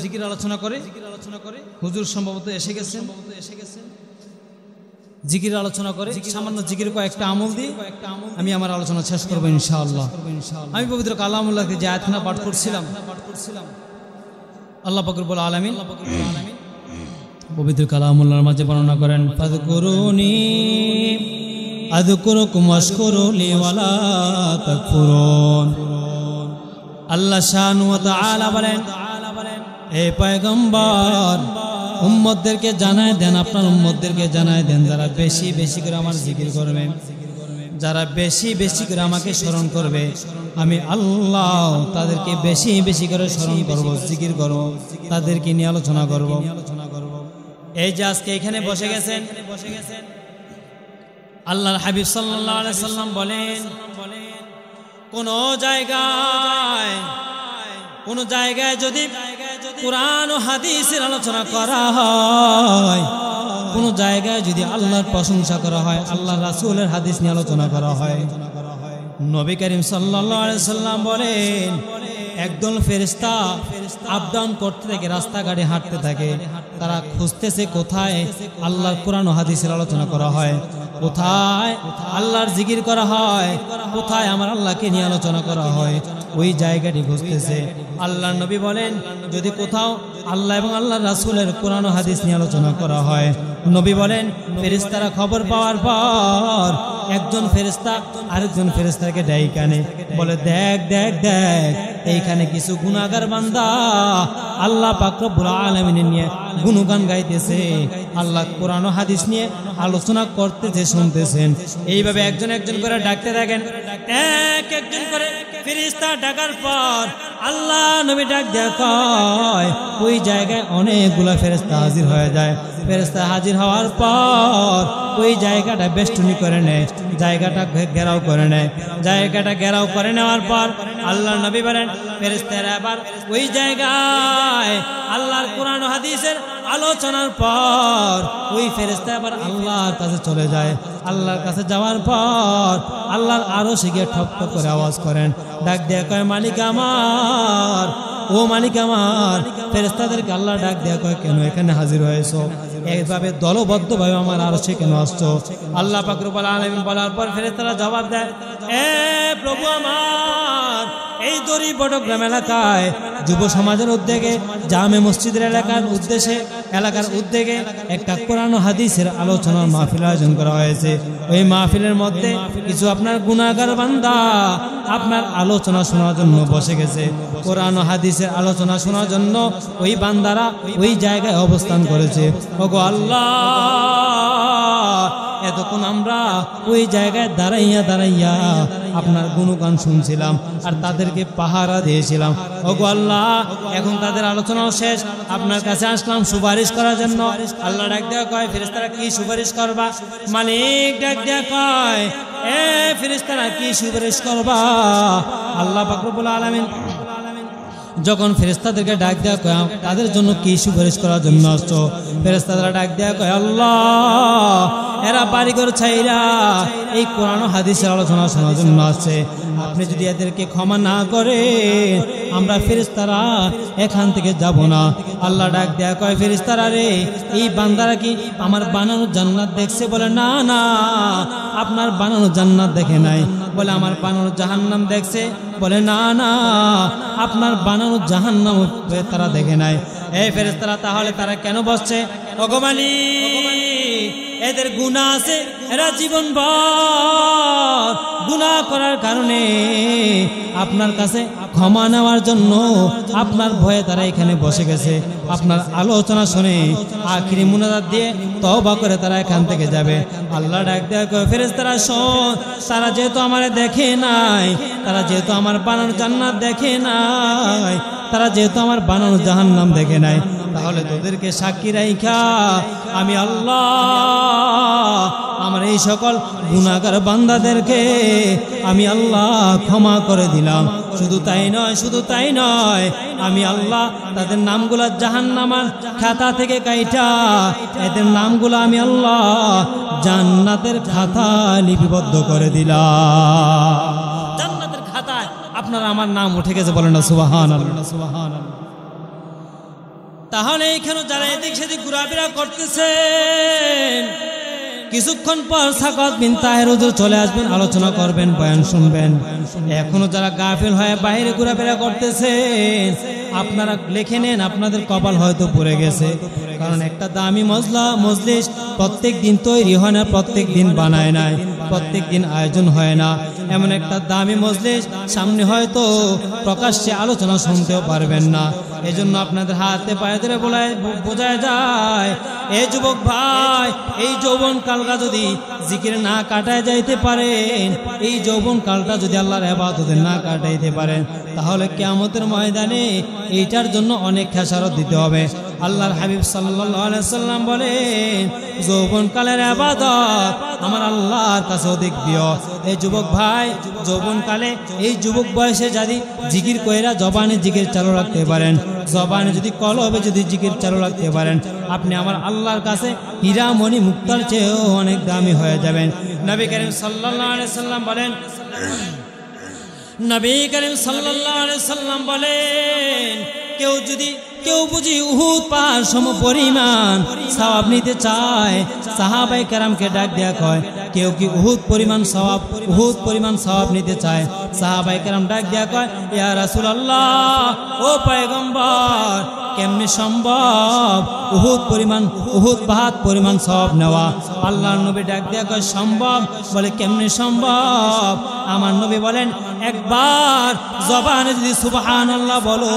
জিকির আলোচনা করে, হুজুর সম্ভবত এসে গেছেন, জিকির আলোচনা করে সামান্য জিকির কয়েকটা আমল দিয়ে আমি আমার আলোচনা শেষ করবো ইনশাআল্লাহ। আমি পবিত্র কালামুল্লাহকে যে আয়াতখানা পাঠ করছিলাম, আল্লাহ পাক রব্বুল আলামিন পবিত্র কালামুল্লাহর মাঝে বর্ণনা করেন, ফাযকুরুনি আযকুরুকুম ওয়াশকুরুলি ওয়ালা তাকফুরুন। আল্লাহ শাআনহু ওয়া তাআলা বলেন, হে পয়গম্বর উম্মতদেরকে জানায় দেন, আপনার উম্মতদেরকে জানায় দেন, যারা বেশি বেশি করে আমার জিকির করবে, যারা বেশি বেশি করে আমাকে স্মরণ করবে, আমি আল্লাহ তাদেরকে বেশি বেশি করে স্মরণ করব, জিকির করব, তাদেরকে নিয়ে আলোচনা করব। এই যে আজকে এখানে বসে গেছেন, আল্লাহর হাবিব সাল্লাল্লাহু আলাইহি সাল্লাম বলেন, কোন জায়গায় যদি কুরআন ও হাদিসের আলোচনা করা হয়, কোন জায়গায় যদি আল্লাহর প্রশংসা করা হয়, আল্লাহর রাসূলের হাদিস নিয়ে আলোচনা করা হয়, নবী করিম সাল্লাল্লাহু আলাইহি সাল্লাম বলেন, একদল ফেরেশতা আপ ডাউন করতে থাকে, রাস্তাঘাটে হাঁটতে থাকে, তারা খুঁজতেছে কোথায় আল্লাহর কুরআন ও হাদিসের আলোচনা করা হয়, কোথায় আল্লাহর জিকির করা হয়, কোথায় আমার আল্লাহকে নিয়ে আলোচনা করা হয়, ওই জায়গাটি খুঁজতেছে। আল্লাহর নবী বলেন, যদি কোথাও আল্লাহ এবং আল্লাহর রাসূলের কুরআন ও হাদিস নিয়ে আলোচনা করা হয়, নবী বলেন ফেরেশতারা খবর পাওয়ার পর একজন ফেরেশতা আরেকজন ফেরেশতাকে ডাইকানে বলে, দেখ দেখ দেখ, এইখানে কিছু গুনাহগার বান্দা আল্লাহ পাক রব্বুল আলামিন নিয়ে গুণগান গাইতেছে, আল্লাহ কুরআন ও হাদিস নিয়ে আলোচনা করতেছে, শুনতেছেন। এইভাবে একজন একজন করে ডাকতে থাকেন, এক একজন করে ফেরেশতা ডাকার পর আল্লাহ নবী ডাক দেয়া কয়, ওই জায়গায় অনেকগুলা ফেরেশতা হাজির হয়ে যায়। ফেরেশতা হাজির হওয়ার পর ওই জায়গাটা বেষ্টনী করে নেয়, জায়গাটা ঘেরাও করে নেয়। জায়গাটা ঘেরাও করে নেওয়ার পর আল্লাহ নবী বলেন, ফেরেশতারা আবার ওই জায়গায় আল্লাহর কুরআন ও হাদিসের আলোচনার পর ওই ফেরেশতা আবার আল্লাহর কাছে চলে যায়। আল্লাহর কাছে যাওয়ার পর আল্লাহর আরশে গিয়ে ঠক ঠক করে আওয়াজ করেন, ডাক দেয়া কয়, মালিক আমার, ও মালিক আমার। ফেরেশতাদেরকে আল্লাহ ডাক দেয়া কয়, কেন এখানে হাজির হয়েছো? এইভাবে দলবদ্ধভাবে আমার আরশে কেন আসছো? আল্লাহ পাক রব্বুল আলামিন বলার পর ফেরেশতারা জবাব দেয়, এ প্রভু আমার, এই দরিব বটগ্রাম এলাকায় যুব সমাজের উদ্যোগে জামে মসজিদের এলাকার উদ্যোগে একটা কোরআন ও হাদিসের আলোচনার মাহফিল আয়োজন করা হয়েছে। ওই মাহফিলের মধ্যে কিছু আপনার গুনাহগার বান্দা আপনার আলোচনা শোনার জন্য বসে গেছে। কোরআন ও হাদিসের আলোচনা শোনার জন্য ওই বান্দারা ওই জায়গায় অবস্থান করেছে। ওগো আল্লাহ, এতক্ষণ আমরা ওই জায়গায় দাঁড়াইয়া আপনার গুণগান শুনছিলাম আর তাদেরকে পাহারা দিয়েছিলাম। ওগো আল্লাহ, এখন তাদের আলোচনাও শেষ, আপনার কাছে আসলাম সুপারিশ করার জন্য। আল্লাহ ডাক দেয়া কয়, ফেরেশতারা কি সুপারিশ করবা? মালিক ডাক দেয়া কয়, এ ফেরেশতারা কি সুপারিশ করবা? আল্লাহ পাক রব্বুল আলামিন যখন ফেরেশতাদেরকে ডাক দেয়া কয়, তাদের জন্য কি সুপারিশ করার জন্য আসছো? ফেরেশতারা ডাক দেয়া কয়, আল্লাহ, এরা বাড়িঘর ছাইরা এই কোরআন ও হাদিসের আলোচনা শোনার জন্য আসছে। আপনি যদি এদেরকে ক্ষমা না করেন, আমরা ফেরেশতারা এখান থেকে যাব না। আল্লাহ ডাক দেয়া কয়, ফেরেশতারা রে, এই বান্দারা কি আমার বানানো জান্নাত দেখছে? বলে, না না, আপনার বানানো জান্নাত দেখে নাই। বলে, আমার বানানো জাহান্নাম দেখছে? বলে, না না, আপনার বানানো জাহান্নাম তারা দেখে নাই। এই ফেরেশতারা, তাহলে তারা কেন বসছে? ওগো মালিক, এদের গুনাহ আছে, এরা জীবনভর গুনাহ করার কারণে আপনার কাছে ক্ষমা নেওয়ার জন্য আপনার ভয়ে তারা এখানে বসে গেছে। আপনার আলোচনা শুনে আখিরি মুনাজাত দিয়ে তওবা করে তারা এখান থেকে যাবে। আল্লাহ ডাক দেয়া কয়, ফেরেশতারা শোন, তারা যেহেতু আমারে দেখে নাই, তারা যেহেতু আমার বানানো জান্নাত দেখে নাই, তারা যেহেতু আমার বানানো জাহান্নাম দেখে নাই, তাহলে তোদেরকে সাক্ষী রাইখা আমি আল্লাহ আমার এই সকল গুনাহগার বান্দাদেরকে আমি আল্লাহ ক্ষমা করে দিলাম। শুধু তাই নয় আমি আল্লাহ তাদের নামগুলা জাহান্নামের খাতা থেকে কাইটা এদের নামগুলা আমি আল্লাহ জান্নাতের খাতা লিপিবদ্ধ করে দিলাম। জান্নাতের খাতায় আপনারা আমার নাম উঠে গেছে, বলেন না সুবহানাল্লাহ, সুবহানাল্লাহ। তাহলে এখানে যারা এদিক সেদিক ঘোরাফেরা করতেছেন, কিছুক্ষণ পর সাকাত বিন তাহের হুজুর চলে আসবেন, আলোচনা করবেন, বয়ান শুনবেন। এখনো যারা গাফিল হয়ে বাইরে ঘোরাফেরা করতেছেন, আপনারা লিখে নেন, আপনাদের কপাল হয়তো পড়ে গেছে। কারণ একটা দামি মজলিস প্রত্যেক দিন তৈরি হয় না, প্রত্যেক দিন বানায় নাই, প্রত্যেক দিন আয়োজন হয় না। এমন একটা দামি মজলিস সামনে হয়তো প্রকাশ্যে আলোচনা শুনতেও পারবেন না। এজন্য আপনাদের হাতে পায়ে ধরে বোঝা যায়, এই যুবক ভাই, এই যৌবন কালটা যদি জিকির না কাটায় যাইতে পারেন, এই যৌবন কালটা যদি আল্লাহর ইবাদতে না কাটাইতে পারেন, তাহলে কিয়ামতের ময়দানে এইটার জন্য অনেক খেসারত দিতে হবে। আল্লাহর হাবিব সাল্লাল্লাহু আলাইহি ওয়াসাল্লাম বলেন, যৌবন কালের ইবাদত আমার আল্লাহর কাছে অধিক প্রিয়। এই যুবক ভাই, যৌবন কালে এই যুবক বয়সে যদি জিকির কইরা জবানে জিকির চালু রাখতে পারেন, জবানে যদি কলবে যদি জিকির চালু রাখতে পারেন, আপনি আমার আল্লাহর কাছে হীরা মণি মুক্তার চেয়েও অনেক দামি হয়ে যাবেন। নবী করিম সাল্লাল্লাহু আলাইহি ওয়াসাল্লাম বলেন, নবী করিম সাল্লাল্লাহু আলাইহি ওয়াসাল্লাম বলেন, কেউ বুঝি উহুদ পাহাড় সম পরিমাণ সওয়াব নিতে চায়, সাহাবায়ে কেরামকে ডাক দেয়া কয়, কেউ কি উহুদ পরিমাণ সওয়াব নিতে চায়? সাহাবায়ে কেরাম ডাক দেয়া কয়, ইয়া রাসূলুল্লাহ, ও পয়গম্বর, কেমনে সম্ভব উহুদ পাহাড় পরিমাণ সওয়াব নেওয়া? আল্লাহর নবী ডাক দেয়া কয়, সম্ভব। বলে কেমনে সম্ভব? আমার নবী বলেন, একবার জবানে যদি সুবহানাল্লাহ বলো,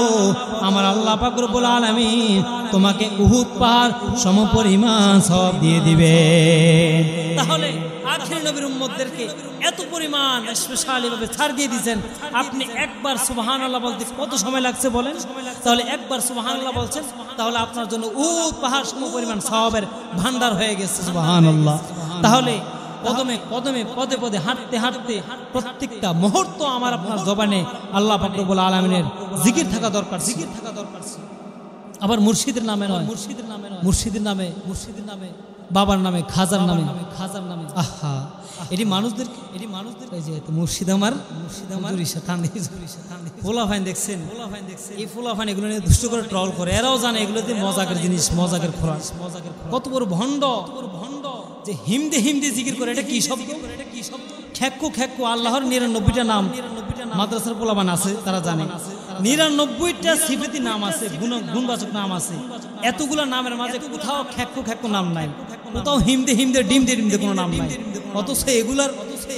আমার আল্লাহ পাক রব্বুল আলামিন তোমাকে উহুদ পাহাড় সমপরিমাণ সওয়াব দিয়ে দিবে। তাহলে আখির নবীর উম্মতদেরকে এত পরিমাণ স্পেশালি ভাবে ছাড় দিয়ে দিয়েছেন। আপনি একবার সুবহানাল্লাহ বলতে কত সময় লাগছে বলেন? তাহলে একবার সুবহানাল্লাহ বলছেন, তাহলে আপনার জন্য উহুদ পাহাড় সমপরিমাণ সওয়াবের ভান্ডার হয়ে গেছে। সুবহানাল্লাহ। তাহলে পদে পদে হাঁটতে হাঁটতে প্রত্যেকটা মুহূর্ত আমার আপনার জবানে আল্লাহ পাক রব্বুল আলামিনের জিকির থাকা দরকার। আবার মুর্শিদের নামে নয়, মুর্শিদের নামে, বাবার নামে, খাজার নামে। আহা, এটি মানুষদের এই যে মুর্শিদ আমার পোলাফাইন দেখছেন, এই পোলাফাইন এগুলো নিয়ে দুষ্ট করে ট্রল করে। এরাও জানে এগুলোতে মজাকের জিনিস, মজাকের খোরাক। কত বড় ভণ্ড যে হিমদে জিকির করে। এটা কি শব্দ? খেক্কু আল্লাহর 99টা নাম মাদ্রাসার পোলাবান আছে, তারা জানে 99টা সিফাতি নাম আছে, গুণবাচক নাম আছে। এতগুলা নামের মাঝে কোথাও খেক্কু নাম নাই, কোথাও হিমদে ডিমদে কোনো নাম নাই। অথচ এগুলার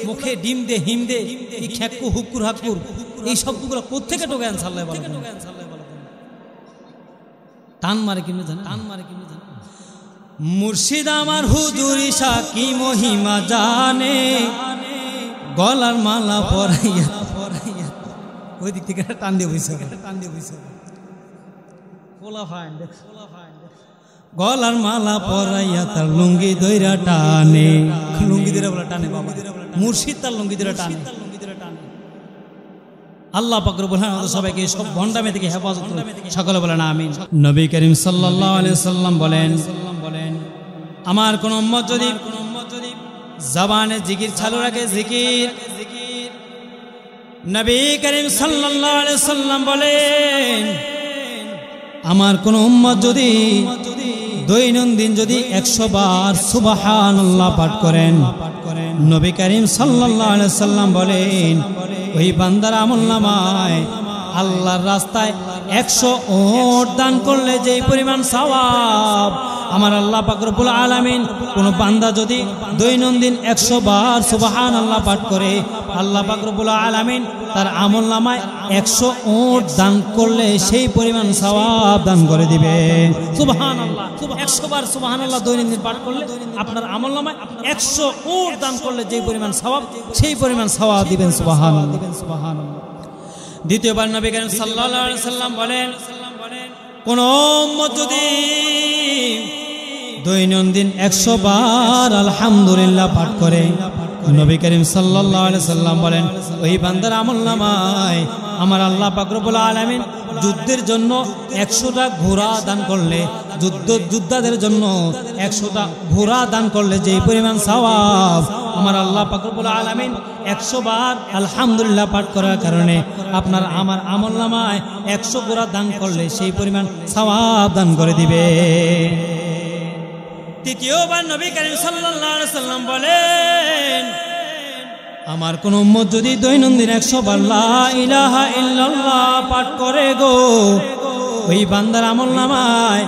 মুখে ডিমদে, হিমদে, এই খেক্কু, হুক্কুর, হাক্কুর, এই শব্দগুলো কোত্থেকে টোকে আনসাল্লাহ বলেন? টান মারে কিনে জানে, মুর্শিদ আমার হুজুরি সাকি মহিমা জানে, গলার মালা পরাইয়া ওই দিক থেকে টান দিয়ে বইছে, গলার মালা পরাইয়া তার লুঙ্গি দইরা টানে, লুঙ্গি দইরা বলে টানে বাবা, মুর্শিদ তার লুঙ্গি দইরা টানে। আল্লাহ পাক রব্বুল আলামিন সবাইকে সব ভণ্ডামি থেকে হেফাজত করুন, সকলে বলেন আমিন। নবী করিম সাল্লাল্লাহু আলাইহি ওয়াসাল্লাম বলেন, আমার কোন উম্মত যদি জবানে জিকির চালু রাখে, জিকির, নবী করিম সাল্লাল্লাহু আলাইহি ওয়াসাল্লাম বলেন, আমার কোন উম্মত যদি দৈনন্দিন যদি 100 বার সুবহানাল্লাহ পাঠ করেন, নবী করিম সাল্লাল্লাহু আলাইহি ওয়াসাল্লাম বলেন, ওই বান্দার আমলনামায় আল্লাহর রাস্তায় 100 ওট দান করলে যেই পরিমাণ সওয়াব, আমার আল্লাহ পাক রব্বুল আলামিন কোন বান্দা যদি দৈনন্দিন 100 বার সুবহানাল্লাহ পাঠ করে, আল্লাহ পাক রব্বুল আলামিন তার আমলনামায় 100 ওট দান করলে সেই পরিমাণ সওয়াব দান করে দিবে। সুবহানাল্লাহ, 100 বার সুবহানাল্লাহ দৈনন্দিন পাঠ করলে আপনার আমলনামায় 100 ওট দান করলে যেই পরিমাণ সওয়াব, সেই পরিমাণ সওয়াব দিবেন। সুবহানাল্লাহ। দ্বিতীয়বার নবী করিম সাল্লাল্লাহু আলাইহি ওয়াসাল্লাম বলেন, কোন উম্মত যদি দৈনন্দিন 100 বার আলহামদুলিল্লাহ পাঠ করে, নবী করিম সাল্লাল্লাহু আলাইহি সাল্লাম বলেন ওই বান্দার আমলনামায় আমার আল্লাহ পাক রব্বুল আলামিন যুদ্ধের জন্য 100টা ঘোড়া দান করলে, যোদ্ধাদের জন্য 100টা ঘোড়া দান করলে যেই পরিমাণ সওয়াব আমার আল্লাহ পাক রব্বুল আলামিন 100 বার আলহামদুলিল্লাহ পাঠ করার কারণে আপনার আমার আমলনামায় 100 ঘোড়া দান করলে সেই পরিমাণ সওয়াব দান করে দিবে। তৃতীয়বার নবী করিম সাল্লাল্লাহু আলাইহি সাল্লাম বলেন আমার কোন উম্মত যদি দৈনন্দিন 100 বার লা ইলাহা ইল্লাল্লাহ পাঠ করে গো, ওই বান্দার আমলনামায়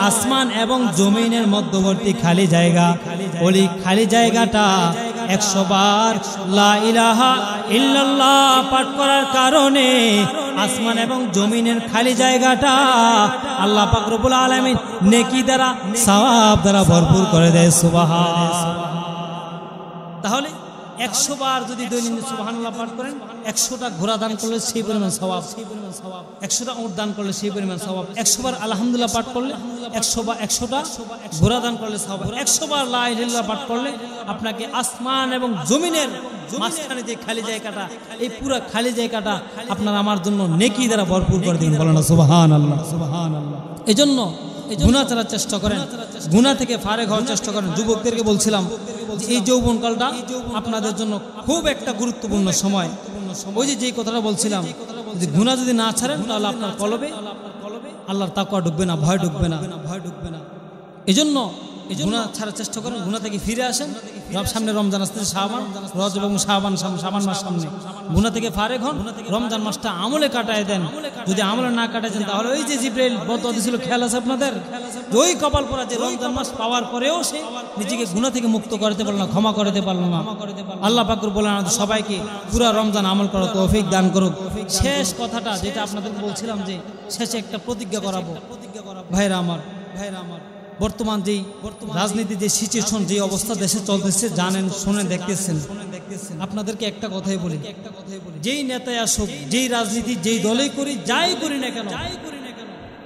আসমান এবং জমিনের মধ্যবর্তী খালি জায়গা, ওই খালি জায়গাটা 100 বার লা ইলাহা ইল্লাল্লাহ পাঠ করার কারণে আসমান এবং জমিনের খালি জায়গাটা আল্লাহ পাক রব্বুল আলামিন নেকি দ্বারা সওয়াব দ্বারা ভরপুর করে দেয়। সুবহান। তাহলে 100 বার যদি দৈনন্দিন সুবহানাল্লাহ পাঠ করেন, 100টা ঘোড়া দান করলে সেই পরিমাণ সওয়াব, 100টা উট দান করলে সেই পরিমাণ সওয়াব, 100 বার আলহামদুলিল্লাহ পাঠ করলে 100টা ঘোড়া দান করলে সওয়াব, 100 বার লা ইলাহা ইল্লাল্লাহ পাঠ করলে আপনাকে আসমান এবং জমিনের মাঝখানে যে খালি জায়গাটা, এই পুরো খালি জায়গাটা আপনার আমার জন্য নেকি দ্বারা ভরপুর করে দিন। বলেন সুবহানাল্লাহ, সুবহানাল্লাহ। এজন্য গুনাহ ছাড়ার চেষ্টা করেন, গুনাহ থেকে ফারেক হওয়ার চেষ্টা করেন। যুবকদেরকে বলছিলাম এই যৌবনকালটা আপনাদের জন্য খুব একটা গুরুত্বপূর্ণ সময়। ওই যে কথাটা বলছিলাম, যে গুনাহ যদি না ছাড়েন তাহলে আপনার কলবে আল্লাহর তাকওয়া ঢুকবে না, ভয় ঢুকবে না। এজন্য গুনাহ ছাড়ার চেষ্টা করেন, গুনাহ থেকে ফিরে আসেন। সামনে রমজান আসতেছে, শাবান, রজব এবং শাবান মাস সামনে। গুনাহ থেকে ফারেক হন, রমজান মাসটা আমলে কাটায় দেন। যদি আমলে না কাটাচ্ছেন তাহলে ওই যে জিবরাইল বদয়া দিয়েছিল, খেয়াল আছে আপনাদের? ওই কপাল পরা যে রমজান মাস পাওয়ার পরেও সে নিজেকে গুনাহ থেকে মুক্ত করতে পারল না, ক্ষমা করতে পারল না। আল্লাহ পাক রব্বুল আলামিন সবাইকে পুরো রমজান আমল করার তৌফিক দান করুক। শেষ কথাটা যেটা আপনাদের বলছিলাম, যে শেষে একটা প্রতিজ্ঞা করাবো। ভাইরা আমার, বর্তমান যেই রাজনীতি, যে সিচুয়েশন, যে অবস্থা দেশে চলতেছে, জানেন, শুনে দেখতেছেন। আপনাদেরকে একটা কথাই বলি, যেই নেতায় আসুক, যেই রাজনীতি, যেই দলেই করি, যাই করি না কেন,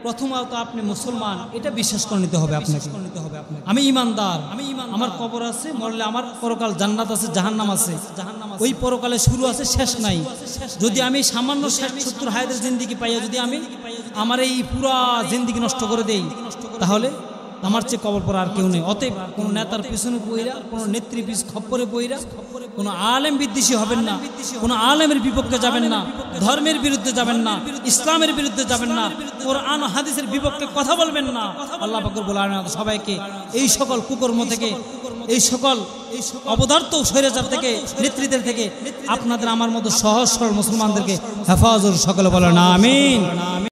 প্রথমত আপনি মুসলমান এটা বিশ্বাস করে নিতে হবে আপনাকে। আমি ইমানদার, আমার কবর আছে, মরলে আমার পরকাল জান্নাত আছে, জাহান্নাম আছে। ওই পরকালে শুরু আছে, শেষ নাই। যদি আমি সামান্য 60-70 হায়াতের জিন্দেগি পাইয়া যদি আমি আমার এই পুরা জিন্দেগি নষ্ট করে দেই, তাহলে আমার চেয়ে কবর পর আর কেউ নেই। অতএব কোনো নেতার পিছনে পইরা, কোনো নেত্রী পিছ খপ্পরে পইরা কোনো আলেম বিদ্বেষী হবেন না, কোনো আলেমের বিপক্ষে যাবেন না, ধর্মের বিরুদ্ধে যাবেন না, ইসলামের বিরুদ্ধে যাবেন না, কোরআন হাদিসের বিপক্ষে কথা বলবেন না। আল্লাহ পাক রব্বুল আলামিন সবাইকে এই সকল কুকর্ম থেকে, এই সকল অপদার্থ স্বৈরাচার থেকে, নেত্রীদের থেকে আপনাদের আমার মতো সহজ সরল মুসলমানদেরকে হেফাজত সকলে বলেন আমিন।